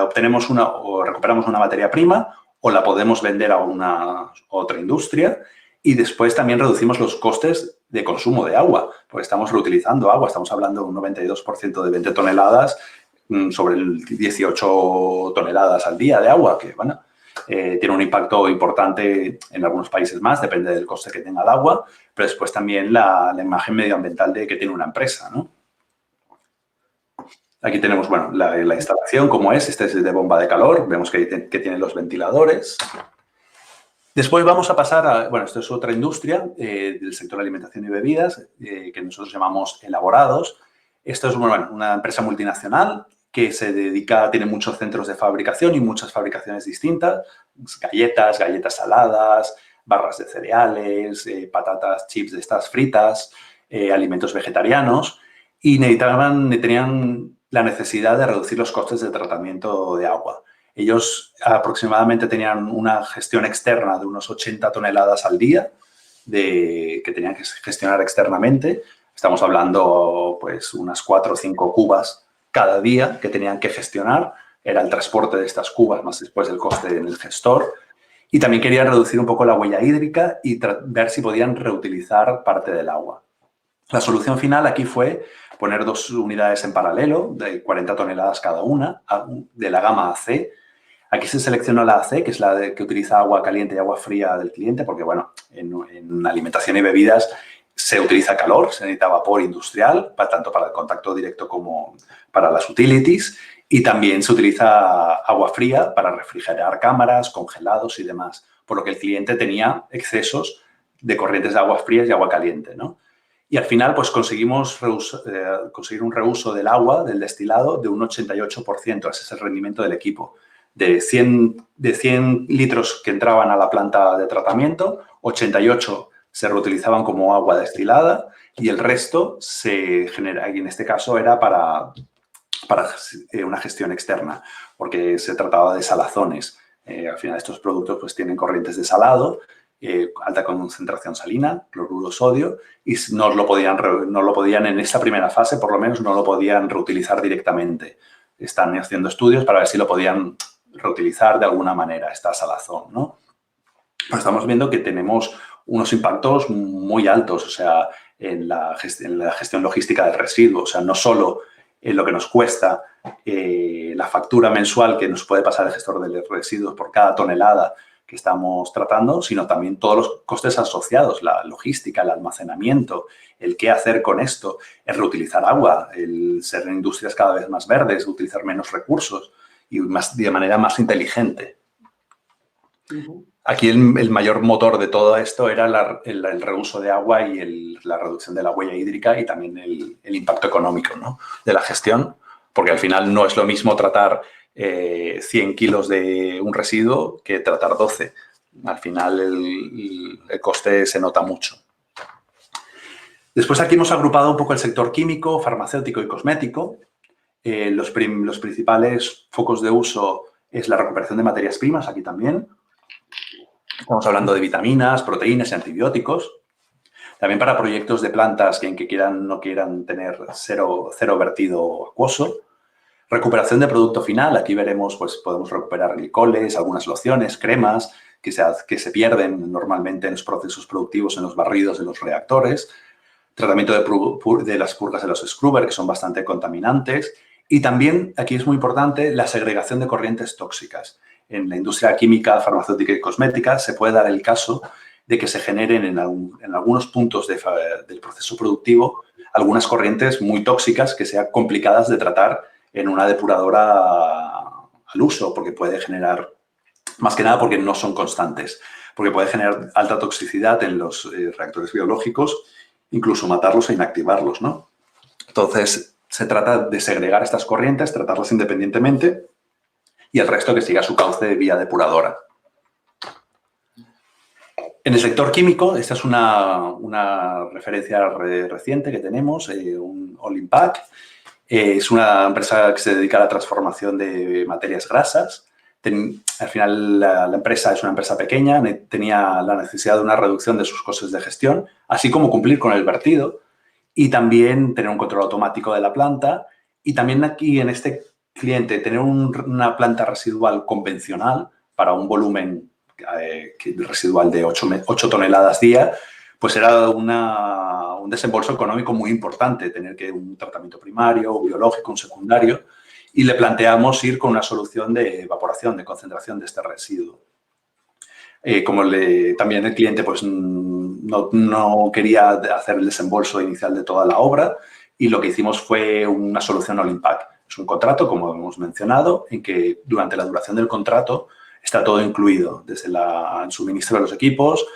obtenemos o recuperamos una materia prima o la podemos vender a otra industria. Y después también reducimos los costes de consumo de agua, porque estamos reutilizando agua. Estamos hablando de un 92% de 20 toneladas sobre 18 toneladas al día de agua, que, bueno, tiene un impacto importante en algunos países más, depende del coste que tenga el agua, pero después también la imagen medioambiental que tiene una empresa, ¿no? Aquí tenemos, bueno, la instalación, cómo es. Este es de bomba de calor. Vemos que tiene los ventiladores. Después vamos a pasar a, bueno, esto es otra industria del sector de alimentación y bebidas que nosotros llamamos elaborados. Esto es una empresa multinacional que tiene muchos centros de fabricación y muchas fabricaciones distintas. Galletas saladas, barras de cereales, patatas, chips de estas fritas, alimentos vegetarianos y tenían la necesidad de reducir los costes de tratamiento de agua. Ellos aproximadamente tenían una gestión externa de unos 80 toneladas al día que tenían que gestionar externamente. Estamos hablando, pues, unas 4 o 5 cubas cada día que tenían que gestionar. Era el transporte de estas cubas más después el coste en el gestor. Y también querían reducir un poco la huella hídrica y ver si podían reutilizar parte del agua. La solución final aquí fue poner 2 unidades en paralelo de 40 toneladas cada una de la gama AC. Aquí se seleccionó la AC, que es la que utiliza agua caliente y agua fría del cliente, porque, bueno, en alimentación y bebidas se utiliza calor, se necesita vapor industrial, tanto para el contacto directo como para las utilities, y también se utiliza agua fría para refrigerar cámaras, congelados y demás, por lo que el cliente tenía excesos de corrientes de aguas frías y agua caliente, ¿no? Y al final, pues, conseguimos conseguir un reuso del agua, del destilado, de un 88%. Ese es el rendimiento del equipo. De 100 litros que entraban a la planta de tratamiento, 88 se reutilizaban como agua destilada y el resto y en este caso era para una gestión externa, porque se trataba de salazones. Al final estos productos pues tienen corrientes de salado alta concentración salina, cloruro de sodio, y no lo podían en esta primera fase, por lo menos no lo podían reutilizar directamente. Están haciendo estudios para ver si lo podían reutilizar de alguna manera, esta salazón, ¿no? Pues estamos viendo que tenemos unos impactos muy altos, o sea, en la gestión logística del residuo, o sea, no solo en lo que nos cuesta la factura mensual que nos puede pasar el gestor de residuos por cada tonelada que estamos tratando, sino también todos los costes asociados, la logística, el almacenamiento, el qué hacer con esto, el reutilizar agua, el ser en industrias cada vez más verdes, utilizar menos recursos y de manera más inteligente. Aquí el mayor motor de todo esto era el reuso de agua y la reducción de la huella hídrica y también el impacto económico, ¿no?, de la gestión, porque al final no es lo mismo tratar 100 kilos de un residuo que tratar 12. Al final el coste se nota mucho. Después aquí hemos agrupado un poco el sector químico, farmacéutico y cosmético. Los principales focos de uso es la recuperación de materias primas, aquí también. Estamos hablando de vitaminas, proteínas y antibióticos. También para proyectos de plantas que no quieran tener cero vertido acuoso. Recuperación de producto final. Aquí veremos, pues podemos recuperar glicoles, algunas lociones, cremas que se pierden normalmente en los procesos productivos, en los barridos de los reactores. Tratamiento de las purgas de los scrubber, que son bastante contaminantes. Y también, aquí es muy importante, la segregación de corrientes tóxicas. En la industria química, farmacéutica y cosmética se puede dar el caso de que se generen en algunos puntos del proceso productivo algunas corrientes muy tóxicas que sean complicadas de tratar en una depuradora al uso, porque puede generar, más que nada porque no son constantes, porque puede generar alta toxicidad en los reactores biológicos, incluso matarlos e inactivarlos, ¿no? Entonces, se trata de segregar estas corrientes, tratarlas independientemente y el resto que siga su cauce de vía depuradora. En el sector químico, esta es una referencia reciente que tenemos, un All-in-Pack. Es una empresa que se dedica a la transformación de materias grasas. Al final, la empresa es una empresa pequeña, tenía la necesidad de una reducción de sus costes de gestión, así como cumplir con el vertido y también tener un control automático de la planta. Y también aquí, en este cliente, tener una planta residual convencional para un volumen residual de 8 toneladas día, pues era un desembolso económico muy importante, tener que un tratamiento primario, biológico, un secundario, y le planteamos ir con una solución de evaporación, de concentración de este residuo. También el cliente pues, no quería hacer el desembolso inicial de toda la obra y lo que hicimos fue una solución All-in-Pack. Es un contrato, como hemos mencionado, en que durante la duración del contrato está todo incluido, desde el suministro de los equipos,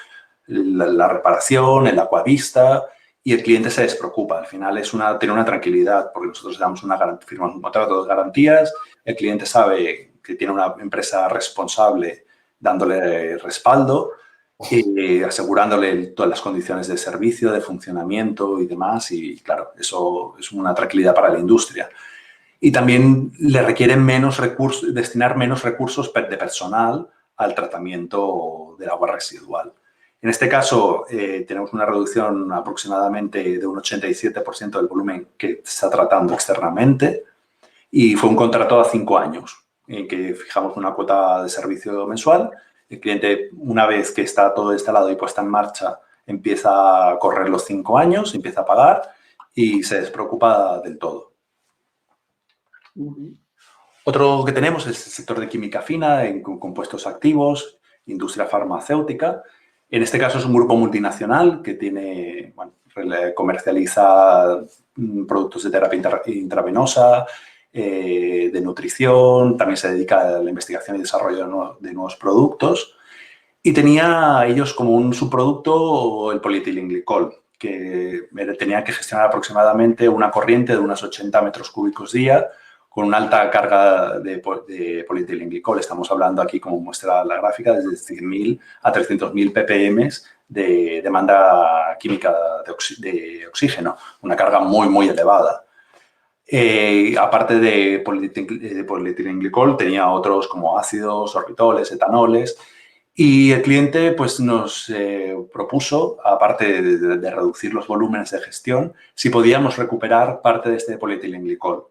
la reparación, el aquavista, y el cliente se despreocupa. Al final tiene una tranquilidad, porque nosotros firmamos un contrato de garantías, el cliente sabe que tiene una empresa responsable dándole respaldo y asegurándole todas las condiciones de servicio, de funcionamiento y demás. Y, claro, eso es una tranquilidad para la industria. Y también le requieren destinar menos recursos de personal al tratamiento del agua residual. En este caso, tenemos una reducción aproximadamente de un 87% del volumen que se está tratando externamente y fue un contrato a 5 años en que fijamos una cuota de servicio mensual. El cliente, una vez que está todo instalado y puesta en marcha, empieza a correr los 5 años, empieza a pagar y se despreocupa del todo. Otro que tenemos es el sector de química fina, en compuestos activos, industria farmacéutica. En este caso es un grupo multinacional que comercializa productos de terapia intravenosa, de nutrición, también se dedica a la investigación y desarrollo de nuevos productos. Y tenía ellos como un subproducto el polietilenglicol, que tenía que gestionar aproximadamente una corriente de unos 80 metros cúbicos día, con una alta carga de polietilenglicol. Estamos hablando aquí, como muestra la gráfica, desde 100.000 a 300.000 ppm de demanda química de oxígeno, una carga muy, muy elevada. Aparte de polietilenglicol, tenía otros como ácidos, sorbitoles, etanoles, Y el cliente pues, nos propuso, aparte de reducir los volúmenes de gestión, si podíamos recuperar parte de este polietilenglicol.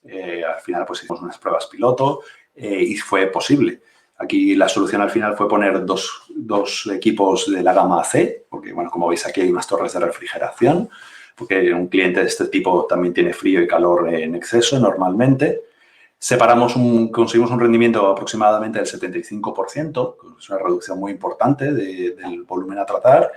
Al final pues, hicimos unas pruebas piloto y fue posible. Aquí la solución al final fue poner dos equipos de la gama C, porque, bueno, como veis aquí hay unas torres de refrigeración, porque un cliente de este tipo también tiene frío y calor en exceso normalmente. Conseguimos un rendimiento aproximadamente del 75%, es una reducción muy importante del volumen a tratar.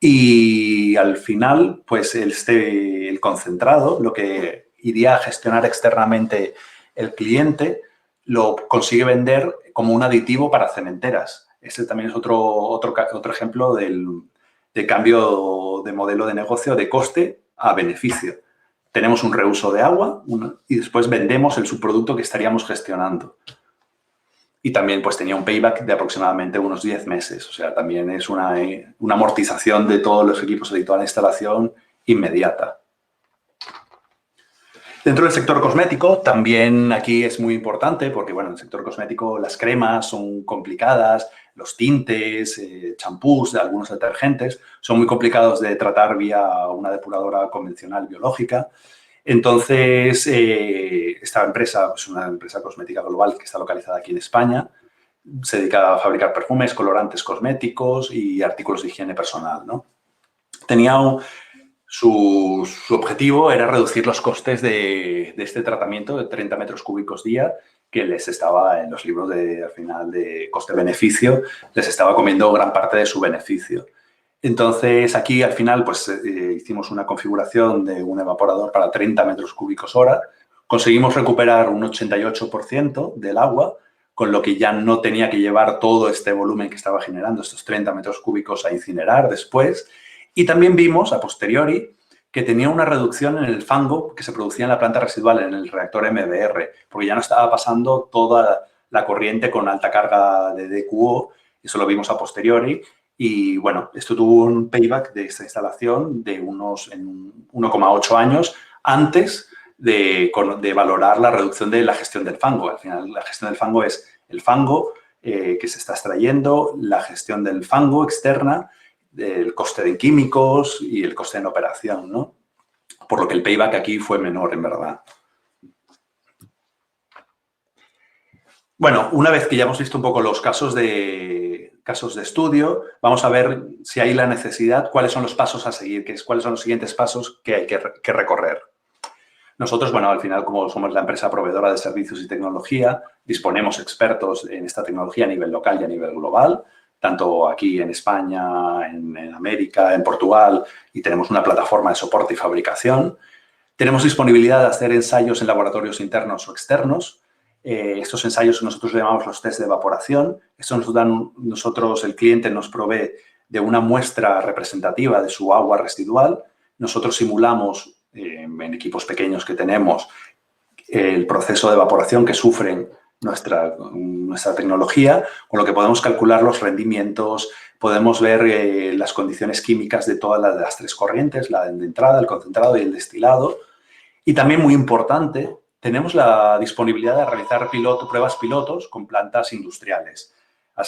Y al final, pues el concentrado, lo que iría a gestionar externamente el cliente, lo consigue vender como un aditivo para cementeras. Este también es otro ejemplo de cambio de modelo de negocio de coste a beneficio. Tenemos un reuso de agua y después vendemos el subproducto que estaríamos gestionando. Y también pues tenía un payback de aproximadamente unos 10 meses. O sea, también es una amortización de todos los equipos de toda la instalación inmediata. Dentro del sector cosmético, también aquí es muy importante porque, bueno, en el sector cosmético las cremas son complicadas, los tintes, champús de algunos detergentes son muy complicados de tratar vía una depuradora convencional biológica. Entonces, esta empresa es una empresa cosmética global que está localizada aquí en España. Se dedica a fabricar perfumes, colorantes cosméticos y artículos de higiene personal, ¿no? Su objetivo era reducir los costes de este tratamiento de 30 metros cúbicos día, que les estaba en los libros al final de coste-beneficio, les estaba comiendo gran parte de su beneficio. Entonces, aquí al final pues hicimos una configuración de un evaporador para 30 metros cúbicos hora. Conseguimos recuperar un 88% del agua, con lo que ya no tenía que llevar todo este volumen que estaba generando, estos 30 metros cúbicos, a incinerar después. Y también vimos, a posteriori, que tenía una reducción en el fango que se producía en la planta residual, en el reactor MBR, porque ya no estaba pasando toda la corriente con alta carga de DQO. Eso lo vimos a posteriori. Y, bueno, esto tuvo un payback de esta instalación de unos 1,8 años antes de valorar la reducción de la gestión del fango. Al final, la gestión del fango es el fango que se está extrayendo, la gestión del fango externa, el coste de químicos y el coste en operación, ¿no? Por lo que el payback aquí fue menor, en verdad. Bueno, una vez que ya hemos visto un poco los casos de estudio, vamos a ver si hay la necesidad, cuáles son los pasos a seguir, cuáles son los siguientes pasos que hay que recorrer. Nosotros, bueno, al final, como somos la empresa proveedora de servicios y tecnología, disponemos expertos en esta tecnología a nivel local y a nivel global, tanto aquí en España, en América, en Portugal, y tenemos una plataforma de soporte y fabricación. Tenemos disponibilidad de hacer ensayos en laboratorios internos o externos. Estos ensayos nosotros llamamos los test de evaporación. Esto el cliente nos provee de una muestra representativa de su agua residual. Nosotros simulamos en equipos pequeños que tenemos el proceso de evaporación que sufren nuestra tecnología, con lo que podemos calcular los rendimientos, podemos ver las condiciones químicas de todas las tres corrientes, la de entrada, el concentrado y el destilado. Y también, muy importante, tenemos la disponibilidad de realizar pruebas pilotos con plantas industriales. A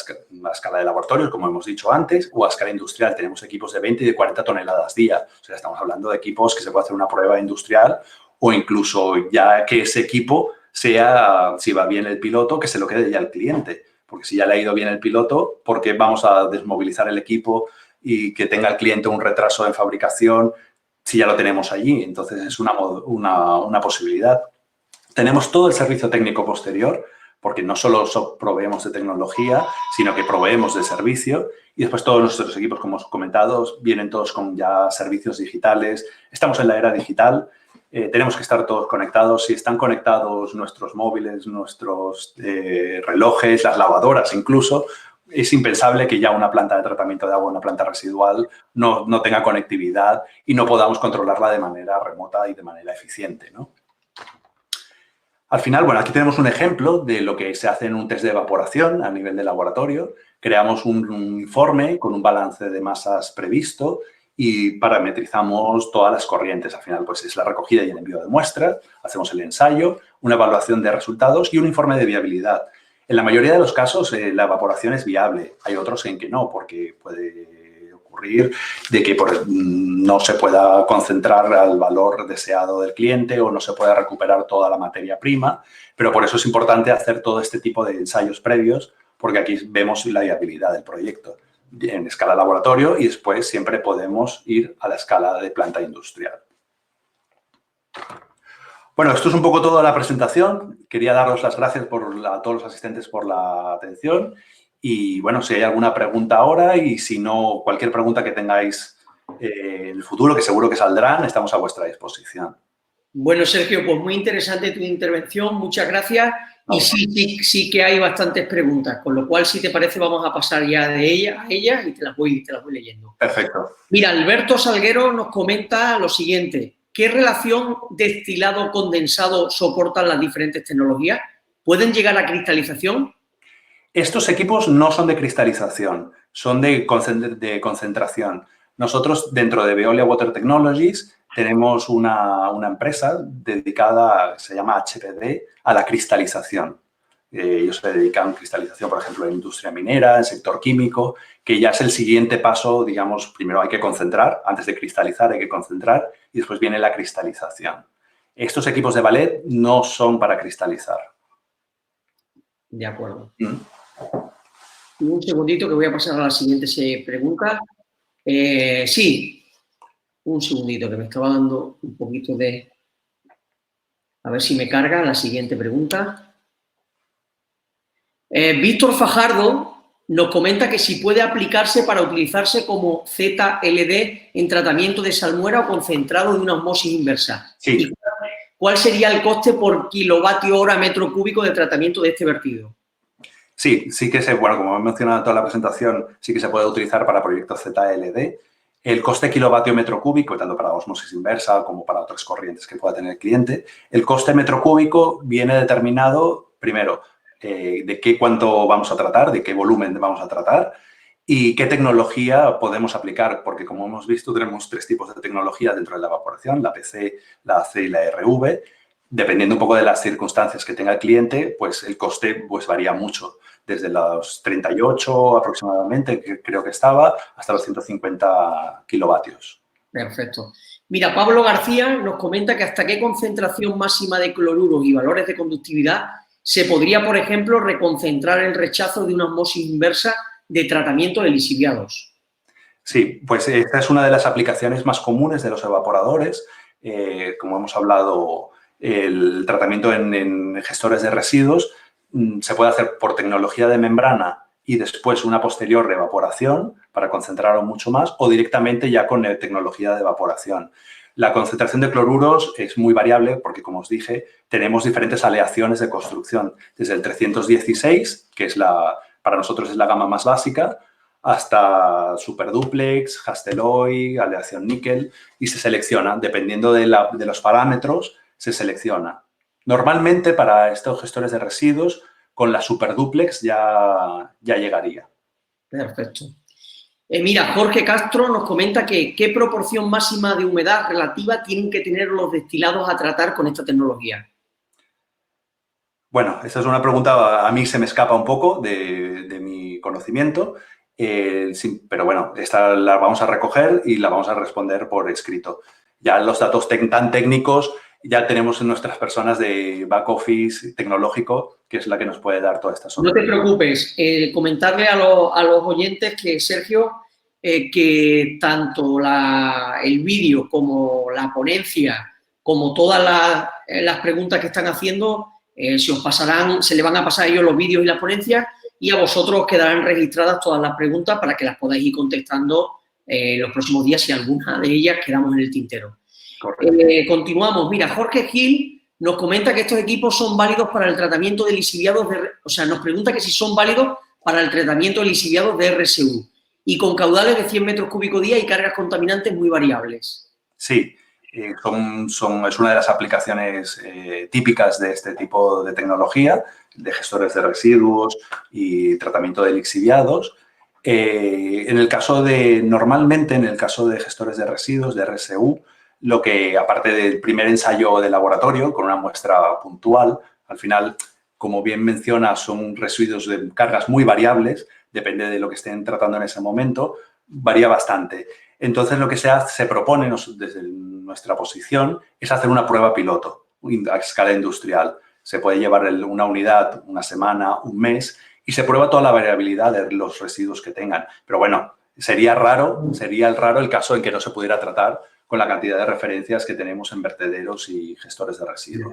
escala de laboratorio, como hemos dicho antes, o a escala industrial. Tenemos equipos de 20 y de 40 toneladas día. O sea, estamos hablando de equipos que se puede hacer una prueba industrial o incluso ya que ese equipo sea, si va bien el piloto, que se lo quede ya el cliente. Porque si ya le ha ido bien el piloto, ¿por qué vamos a desmovilizar el equipo y que tenga el cliente un retraso en fabricación si ya lo tenemos allí? Entonces, es una posibilidad. Tenemos todo el servicio técnico posterior, porque no solo proveemos de tecnología, sino que proveemos de servicio. Y después todos nuestros equipos, como os he comentado, vienen todos con ya servicios digitales. Estamos en la era digital. Tenemos que estar todos conectados. Si están conectados nuestros móviles, nuestros relojes, las lavadoras incluso, es impensable que ya una planta de tratamiento de agua, una planta residual, no tenga conectividad y no podamos controlarla de manera remota y de manera eficiente, ¿no? Al final, bueno, aquí tenemos un ejemplo de lo que se hace en un test de evaporación a nivel de laboratorio. Creamos un informe con un balance de masas previsto y parametrizamos todas las corrientes. Al final, pues es la recogida y el envío de muestras, hacemos el ensayo, una evaluación de resultados y un informe de viabilidad. En la mayoría de los casos, la evaporación es viable. Hay otros en que no, porque puede ocurrir de que no se pueda concentrar al valor deseado del cliente o no se pueda recuperar toda la materia prima, pero por eso es importante hacer todo este tipo de ensayos previos, porque aquí vemos la viabilidad del proyecto en escala laboratorio y después siempre podemos ir a la escala de planta industrial. Bueno, esto es un poco toda la presentación. Quería daros las gracias a todos los asistentes por la atención. Y, bueno, si hay alguna pregunta ahora y si no, cualquier pregunta que tengáis en el futuro, que seguro que saldrán, estamos a vuestra disposición. Bueno, Sergio, pues muy interesante tu intervención. Muchas gracias. Y sí que hay bastantes preguntas, con lo cual, si te parece, vamos a pasar ya a ellas y te las voy leyendo. Perfecto. Mira, Alberto Salguero nos comenta lo siguiente. ¿Qué relación destilado-condensado soportan las diferentes tecnologías? ¿Pueden llegar a cristalización? Estos equipos no son de cristalización, son de concentración. Nosotros, dentro de Veolia Water Technologies, tenemos una empresa dedicada, se llama HPD, a la cristalización. Ellos se dedican a cristalización, por ejemplo, en industria minera, en sector químico, que ya es el siguiente paso, digamos, primero hay que concentrar, antes de cristalizar hay que concentrar y después viene la cristalización. Estos equipos de ballet no son para cristalizar. De acuerdo. Un segundito que voy a pasar a la siguiente pregunta. Sí, un segundito que me estaba dando un poquito de... A ver si me carga la siguiente pregunta. Víctor Fajardo nos comenta que si puede aplicarse para utilizarse como ZLD en tratamiento de salmuera o concentrado de una osmosis inversa. Sí. ¿Cuál sería el coste por kilovatio hora metro cúbico de tratamiento de este vertido? Sí, sí que bueno, como he mencionado en toda la presentación, sí que se puede utilizar para proyectos ZLD. El coste kilovatio metro cúbico, tanto para osmosis inversa como para otras corrientes que pueda tener el cliente, el coste metro cúbico viene determinado, primero, de cuánto vamos a tratar, de qué volumen vamos a tratar y qué tecnología podemos aplicar, porque como hemos visto tenemos 3 tipos de tecnología dentro de la evaporación, la PC, la AC y la RV. Dependiendo un poco de las circunstancias que tenga el cliente, pues el coste pues, varía mucho, desde los 38 aproximadamente, que creo que estaba, hasta los 150 kilovatios. Perfecto. Mira, Pablo García nos comenta que hasta qué concentración máxima de cloruros y valores de conductividad se podría, por ejemplo, reconcentrar el rechazo de una osmosis inversa de tratamiento de lixiviados. Sí, pues esta es una de las aplicaciones más comunes de los evaporadores. Como hemos hablado, el tratamiento en gestores de residuos se puede hacer por tecnología de membrana y después una posterior evaporación para concentrarlo mucho más o directamente ya con tecnología de evaporación. La concentración de cloruros es muy variable porque, como os dije, tenemos diferentes aleaciones de construcción, desde el 316, que es para nosotros es la gama más básica, hasta superduplex, Hastelloy, aleación níquel, y se selecciona, dependiendo de los parámetros, se selecciona. Normalmente, para estos gestores de residuos, con la superduplex ya llegaría. Perfecto. Mira, Jorge Castro nos comenta que qué proporción máxima de humedad relativa tienen que tener los destilados a tratar con esta tecnología. Bueno, esta es una pregunta, a mí se me escapa un poco de mi conocimiento, sí, pero bueno, esta la vamos a recoger y la vamos a responder por escrito. Ya los datos tan técnicos ya tenemos en nuestras personas de back office tecnológico, que es la que nos puede dar toda esta solución. No te preocupes, comentarle a los oyentes que Sergio, que tanto el vídeo como la ponencia, como todas las preguntas que están haciendo, se le van a pasar a ellos los vídeos y las ponencias y a vosotros os quedarán registradas todas las preguntas para que las podáis ir contestando los próximos días si alguna de ellas quedamos en el tintero. Continuamos. Mira, Jorge Gil nos comenta que estos equipos son válidos para el tratamiento de lixiviados nos pregunta que si son válidos para el tratamiento de lixiviados de RSU y con caudales de 100 metros cúbicos día y cargas contaminantes muy variables. Sí, es una de las aplicaciones típicas de este tipo de tecnología, de gestores de residuos y tratamiento de lixiviados. Normalmente, en el caso de gestores de residuos, de RSU, aparte del primer ensayo de laboratorio, con una muestra puntual, al final como bien menciona, son residuos de cargas muy variables, depende de lo que estén tratando en ese momento, varía bastante. Entonces, lo que se propone desde nuestra posición es hacer una prueba piloto a escala industrial. Se puede llevar una unidad, una semana, un mes, y se prueba toda la variabilidad de los residuos que tengan. Pero bueno, sería raro el caso en que no se pudiera tratar con la cantidad de referencias que tenemos en vertederos y gestores de residuos.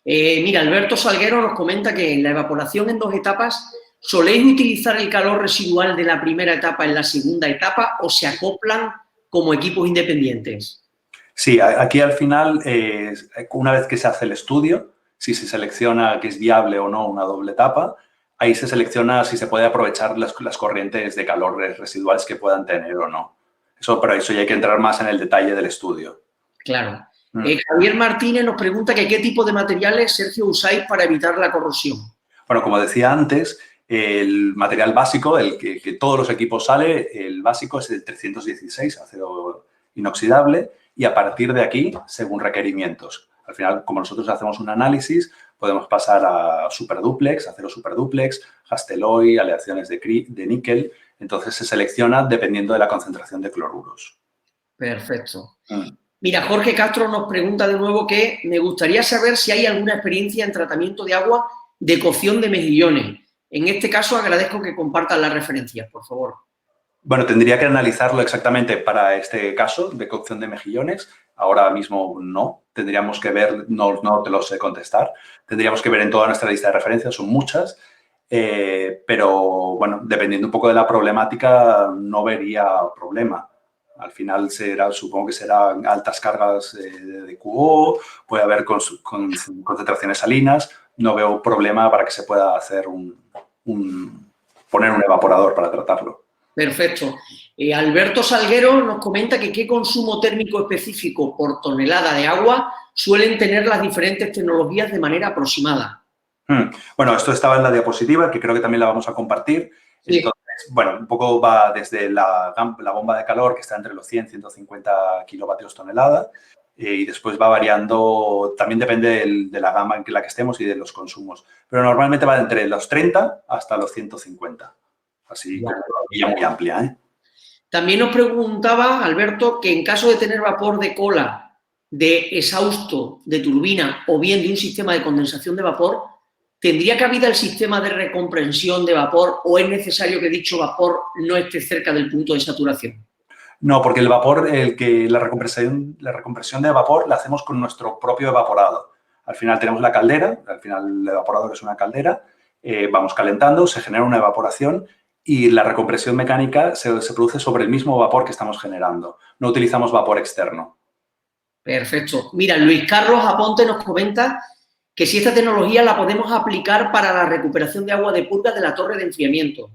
Mira, Alberto Salguero nos comenta que en la evaporación en 2 etapas, ¿soléis utilizar el calor residual de la primera etapa en la segunda etapa o se acoplan como equipos independientes? Sí, aquí al final, una vez que se hace el estudio, si se selecciona que es viable o no una doble etapa, ahí se selecciona si se puede aprovechar las corrientes de calor residuales que puedan tener o no. Pero eso ya hay que entrar más en el detalle del estudio. Claro. Javier Martínez nos pregunta que qué tipo de materiales, Sergio, usáis para evitar la corrosión. Bueno, como decía antes, el material básico, el que todos los equipos sale, el básico es el 316, acero inoxidable, y a partir de aquí, según requerimientos. Al final, como nosotros hacemos un análisis, podemos pasar a superduplex, acero superduplex, Hastelloy, aleaciones de níquel. Entonces, se selecciona dependiendo de la concentración de cloruros. Perfecto. Mira, Jorge Castro nos pregunta de nuevo que me gustaría saber si hay alguna experiencia en tratamiento de agua de cocción de mejillones. En este caso, agradezco que compartan las referencias, por favor. Bueno, tendría que analizarlo exactamente para este caso de cocción de mejillones. Ahora mismo no. Tendríamos que ver, no te lo sé contestar. Tendríamos que ver en toda nuestra lista de referencias, son muchas. Pero, bueno, dependiendo un poco de la problemática, no vería problema. Al final supongo que serán altas cargas de QO, puede haber concentraciones salinas. No veo problema para que se pueda hacer poner un evaporador para tratarlo. Perfecto. Alberto Salguero nos comenta que qué consumo térmico específico por tonelada de agua suelen tener las diferentes tecnologías de manera aproximada. Bueno, esto estaba en la diapositiva, que creo que también la vamos a compartir. Sí. Entonces, bueno, un poco va desde la bomba de calor, que está entre los 100 y 150 kilovatios tonelada, y después va variando, también depende de la gama en la que estemos y de los consumos. Pero normalmente va entre los 30 hasta los 150. Así como ya muy amplia, ¿eh? También nos preguntaba, Alberto, que en caso de tener vapor de cola, de exhausto, de turbina o bien de un sistema de condensación de vapor, ¿tendría cabida el sistema de recompresión de vapor o es necesario que dicho vapor no esté cerca del punto de saturación? No, porque el vapor, la recompresión de vapor la hacemos con nuestro propio evaporado. Al final tenemos la caldera, al final el evaporador es una caldera, vamos calentando, se genera una evaporación y la recompresión mecánica se produce sobre el mismo vapor que estamos generando. No utilizamos vapor externo. Perfecto. Mira, Luis Carlos Aponte nos comenta que si esta tecnología la podemos aplicar para la recuperación de agua de purga de la torre de enfriamiento.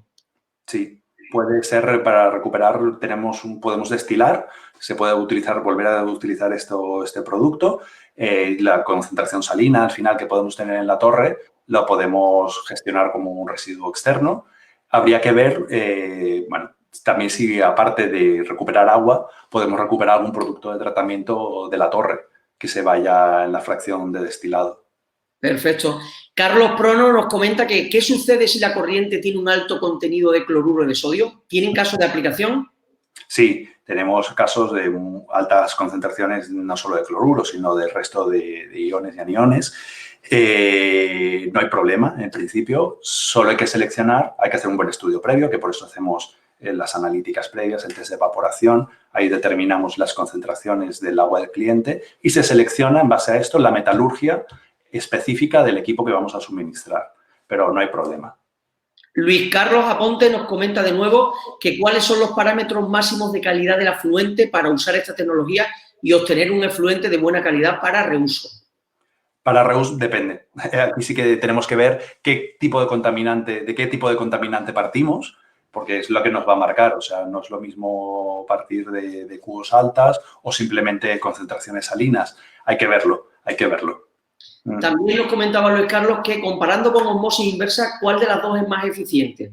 Sí, puede ser para recuperar, podemos destilar, se puede volver a utilizar este producto. La concentración salina al final que podemos tener en la torre lo podemos gestionar como un residuo externo. Habría que ver, bueno, también si aparte de recuperar agua, podemos recuperar algún producto de tratamiento de la torre que se vaya en la fracción de destilado. Perfecto. Carlos Prono nos comenta que ¿qué sucede si la corriente tiene un alto contenido de cloruro de sodio? ¿Tienen casos de aplicación? Sí, tenemos casos de altas concentraciones no solo de cloruro, sino del resto de iones y aniones. No hay problema, en principio, solo hay que seleccionar, hay que hacer un buen estudio previo, que por eso hacemos las analíticas previas, el test de evaporación, ahí determinamos las concentraciones del agua del cliente y se selecciona en base a esto la metalurgia específica del equipo que vamos a suministrar, pero no hay problema. Luis Carlos Aponte nos comenta de nuevo que cuáles son los parámetros máximos de calidad del afluente para usar esta tecnología y obtener un efluente de buena calidad para reuso. Para reuso depende. Aquí sí que tenemos que ver de qué tipo de contaminante partimos, porque es lo que nos va a marcar. O sea, no es lo mismo partir de QOs altas o simplemente concentraciones salinas. Hay que verlo, hay que verlo. También nos comentaba Luis Carlos que comparando con osmosis inversa, ¿cuál de las dos es más eficiente?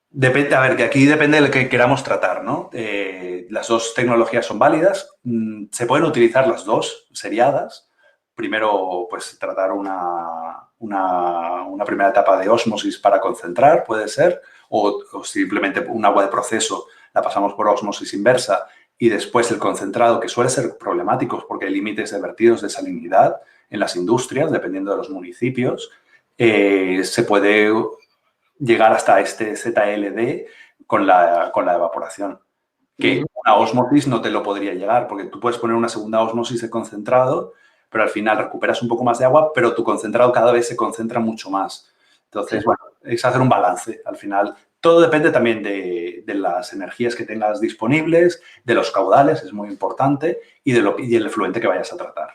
Depende, a ver, que aquí depende de lo que queramos tratar, ¿no? Las dos tecnologías son válidas. Se pueden utilizar las dos seriadas, primero, pues tratar una primera etapa de ósmosis para concentrar, puede ser, o simplemente un agua de proceso la pasamos por ósmosis inversa y después el concentrado, que suele ser problemático porque hay límites de vertidos de salinidad en las industrias, dependiendo de los municipios, se puede llegar hasta este ZLD con la evaporación. Que una ósmosis no te lo podría llegar, porque tú puedes poner una segunda ósmosis de concentrado, pero al final recuperas un poco más de agua, pero tu concentrado cada vez se concentra mucho más. Entonces, bueno, es hacer un balance. Al final, todo depende también de las energías que tengas disponibles, de los caudales, es muy importante, y del efluente que vayas a tratar.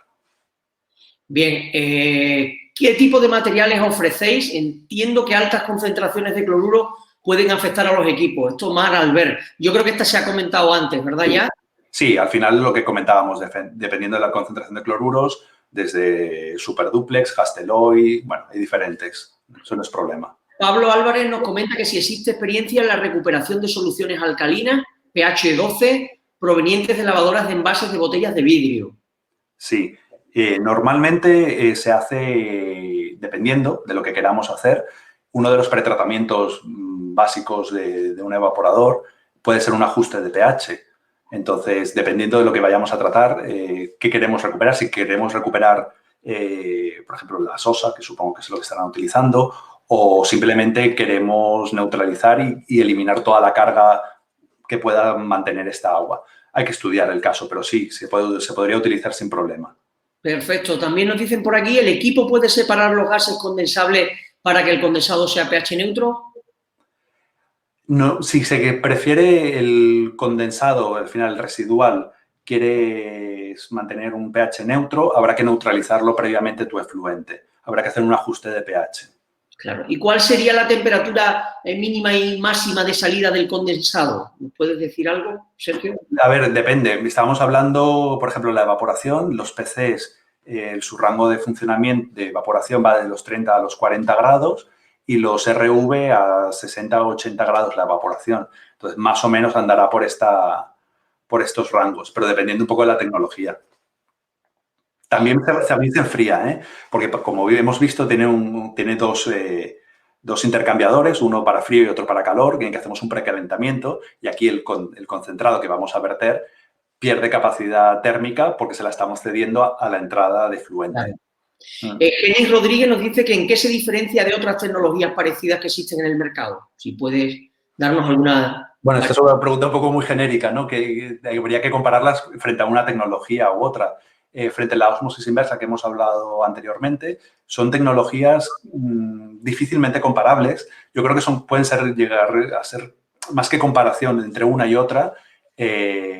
Bien, ¿qué tipo de materiales ofrecéis? Entiendo que altas concentraciones de cloruro pueden afectar a los equipos. Esto, Mar, Albert, yo creo que esta se ha comentado antes, ¿verdad ya? Sí, al final lo que comentábamos, dependiendo de la concentración de cloruros, desde Superduplex, Hastelloy, bueno, hay diferentes, eso no es problema. Pablo Álvarez nos comenta que si existe experiencia en la recuperación de soluciones alcalinas, pH 12, provenientes de lavadoras de envases de botellas de vidrio. Sí, normalmente se hace, dependiendo de lo que queramos hacer, uno de los pretratamientos básicos de un evaporador puede ser un ajuste de pH. Entonces, dependiendo de lo que vayamos a tratar, qué queremos recuperar, si queremos recuperar, por ejemplo, la sosa, que supongo que es lo que estarán utilizando, o simplemente queremos neutralizar y eliminar toda la carga que pueda mantener esta agua. Hay que estudiar el caso, pero sí, se podría utilizar sin problema. Perfecto. También nos dicen por aquí, ¿el equipo puede separar los gases condensables para que el condensado sea pH neutro? No, si se prefiere el condensado, al final el residual, quieres mantener un pH neutro, habrá que neutralizarlo previamente tu efluente. Habrá que hacer un ajuste de pH. Claro. ¿Y cuál sería la temperatura mínima y máxima de salida del condensado? ¿Nos puedes decir algo, Sergio? A ver, depende. Estábamos hablando, por ejemplo, de la evaporación. Los PCs, su rango de funcionamiento de evaporación va de los 30 a los 40 grados y los RV a 60 o 80 grados la evaporación. Entonces, más o menos andará por estos rangos, pero dependiendo un poco de la tecnología. También se enfría, ¿eh? Porque como hemos visto, tiene dos intercambiadores, uno para frío y otro para calor, en que hacemos un precalentamiento y aquí el concentrado que vamos a verter pierde capacidad térmica porque se la estamos cediendo a la entrada de fluente. Claro. Genis Rodríguez nos dice que en qué se diferencia de otras tecnologías parecidas que existen en el mercado. Si puedes darnos alguna... Bueno, esta es una pregunta un poco muy genérica, ¿no? Que habría que compararlas frente a una tecnología u otra. Frente a la ósmosis inversa que hemos hablado anteriormente, son tecnologías difícilmente comparables. Yo creo que pueden llegar a ser, más que comparación entre una y otra,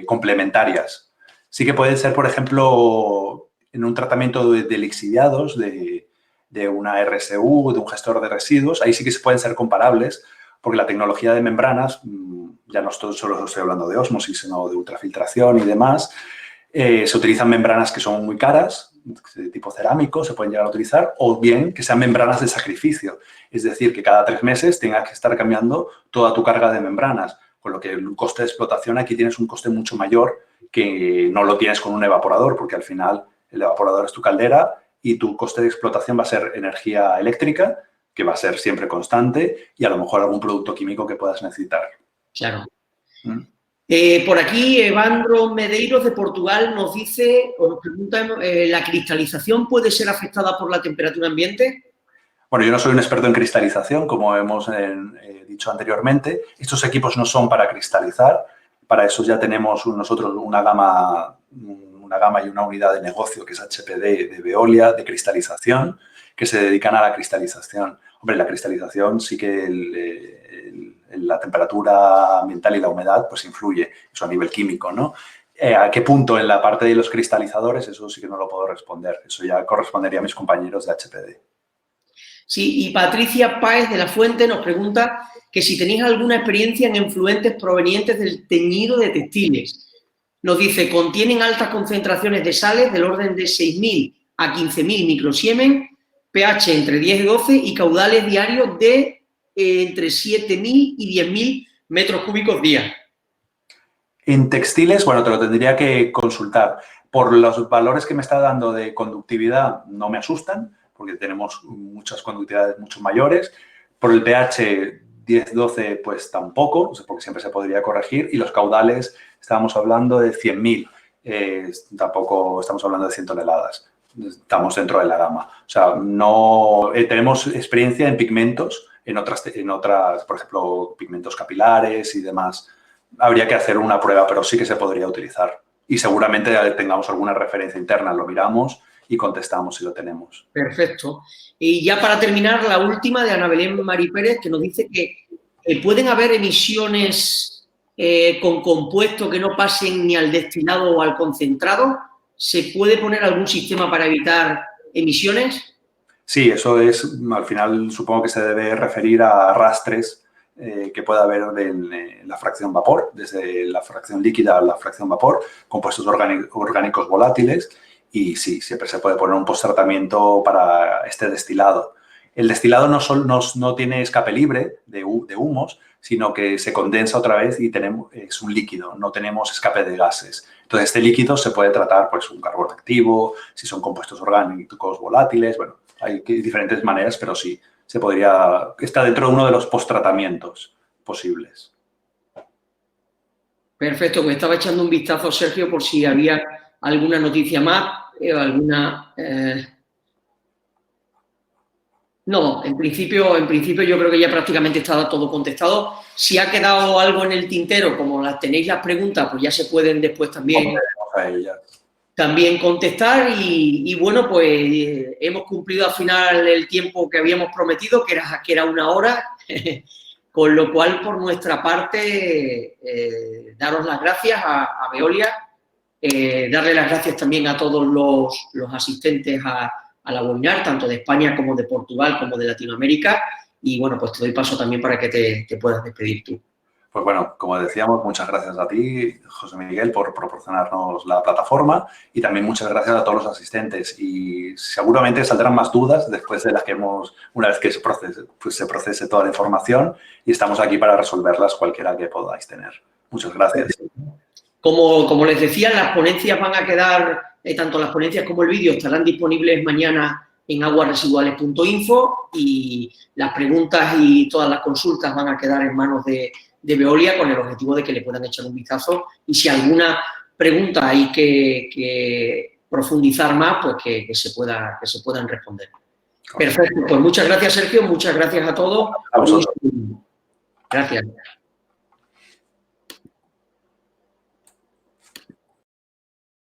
complementarias. Sí que pueden ser, por ejemplo, en un tratamiento de lixiviados, de una RSU, de un gestor de residuos, ahí sí que se pueden ser comparables, porque la tecnología de membranas, ya no solo estoy hablando de ósmosis, sino de ultrafiltración y demás, se utilizan membranas que son muy caras, de tipo cerámico, se pueden llegar a utilizar, o bien que sean membranas de sacrificio. Es decir, que cada 3 meses tengas que estar cambiando toda tu carga de membranas, con lo que el coste de explotación aquí tienes un coste mucho mayor que no lo tienes con un evaporador, porque al final el evaporador es tu caldera y tu coste de explotación va a ser energía eléctrica, que va a ser siempre constante, y a lo mejor algún producto químico que puedas necesitar. Claro. Por aquí, Evandro Medeiros de Portugal nos dice, o nos pregunta, ¿la cristalización puede ser afectada por la temperatura ambiente? Bueno, yo no soy un experto en cristalización, como hemos dicho anteriormente. Estos equipos no son para cristalizar. Para eso ya tenemos nosotros una gama y una unidad de negocio que es HPD de Veolia, de cristalización, que se dedican a la cristalización. Hombre, la cristalización sí que la temperatura ambiental y la humedad pues influye, eso a nivel químico, ¿no? ¿A qué punto en la parte de los cristalizadores? Eso sí que no lo puedo responder. Eso ya correspondería a mis compañeros de HPD. Sí, y Patricia Páez de la Fuente nos pregunta que si tenéis alguna experiencia en efluentes provenientes del teñido de textiles. Nos dice, contienen altas concentraciones de sales del orden de 6.000 a 15.000 microsiemen, pH entre 10 y 12 y caudales diarios de entre 7.000 y 10.000 metros cúbicos día. En textiles, bueno, te lo tendría que consultar, Por los valores que me está dando de conductividad no me asustan, porque tenemos muchas conductividades mucho mayores. Por el pH 10-12, pues tampoco, porque siempre se podría corregir. Y los caudales, estábamos hablando de 100.000, tampoco estamos hablando de 100 toneladas. Estamos dentro de la gama. O sea, no tenemos experiencia en pigmentos, en otras, por ejemplo, pigmentos capilares y demás. Habría que hacer una prueba, pero sí que se podría utilizar. Y seguramente tengamos alguna referencia interna, lo miramos y contestamos si lo tenemos. Perfecto. Y ya para terminar, la última de Ana Belén Mari Pérez, que nos dice que pueden haber emisiones con compuestos que no pasen ni al destilado o al concentrado. ¿Se puede poner algún sistema para evitar emisiones? Sí, eso es, al final supongo que se debe referir a arrastres que pueda haber en la fracción vapor, desde la fracción líquida a la fracción vapor, compuestos orgánicos volátiles, y sí, siempre se puede poner un posttratamiento para este destilado. El destilado no tiene escape libre de humos, sino que se condensa otra vez y es un líquido, no tenemos escape de gases. Entonces, este líquido se puede tratar, pues, un carbón activo, si son compuestos orgánicos volátiles, bueno, hay diferentes maneras, pero sí, está dentro de uno de los posttratamientos posibles. Perfecto, pues estaba echando un vistazo, Sergio, por si había alguna noticia más, alguna... No, en principio yo creo que ya prácticamente está todo contestado. Si ha quedado algo en el tintero, como tenéis las preguntas, pues ya se pueden después también contestar. Y bueno, pues hemos cumplido al final el tiempo que habíamos prometido, que era 1 hora, con lo cual, por nuestra parte, daros las gracias a Veolia, darle las gracias también a todos los asistentes a la webinar, tanto de España como de Portugal, como de Latinoamérica. Y bueno, pues te doy paso también para que te puedas despedir tú. Pues bueno, como decíamos, muchas gracias a ti, José Miguel, por proporcionarnos la plataforma, y también muchas gracias a todos los asistentes. Y seguramente saldrán más dudas después de las que una vez que se procese toda la información, y estamos aquí para resolverlas cualquiera que podáis tener. Muchas gracias. Como les decía, las ponencias van a quedar, tanto las ponencias como el vídeo estarán disponibles mañana en aguasresiduales.info, y las preguntas y todas las consultas van a quedar en manos de Veolia, con el objetivo de que le puedan echar un vistazo, y si alguna pregunta hay que profundizar más, pues que se puedan responder. Perfecto, pues muchas gracias, Sergio, muchas gracias a todos. A vosotros. Gracias.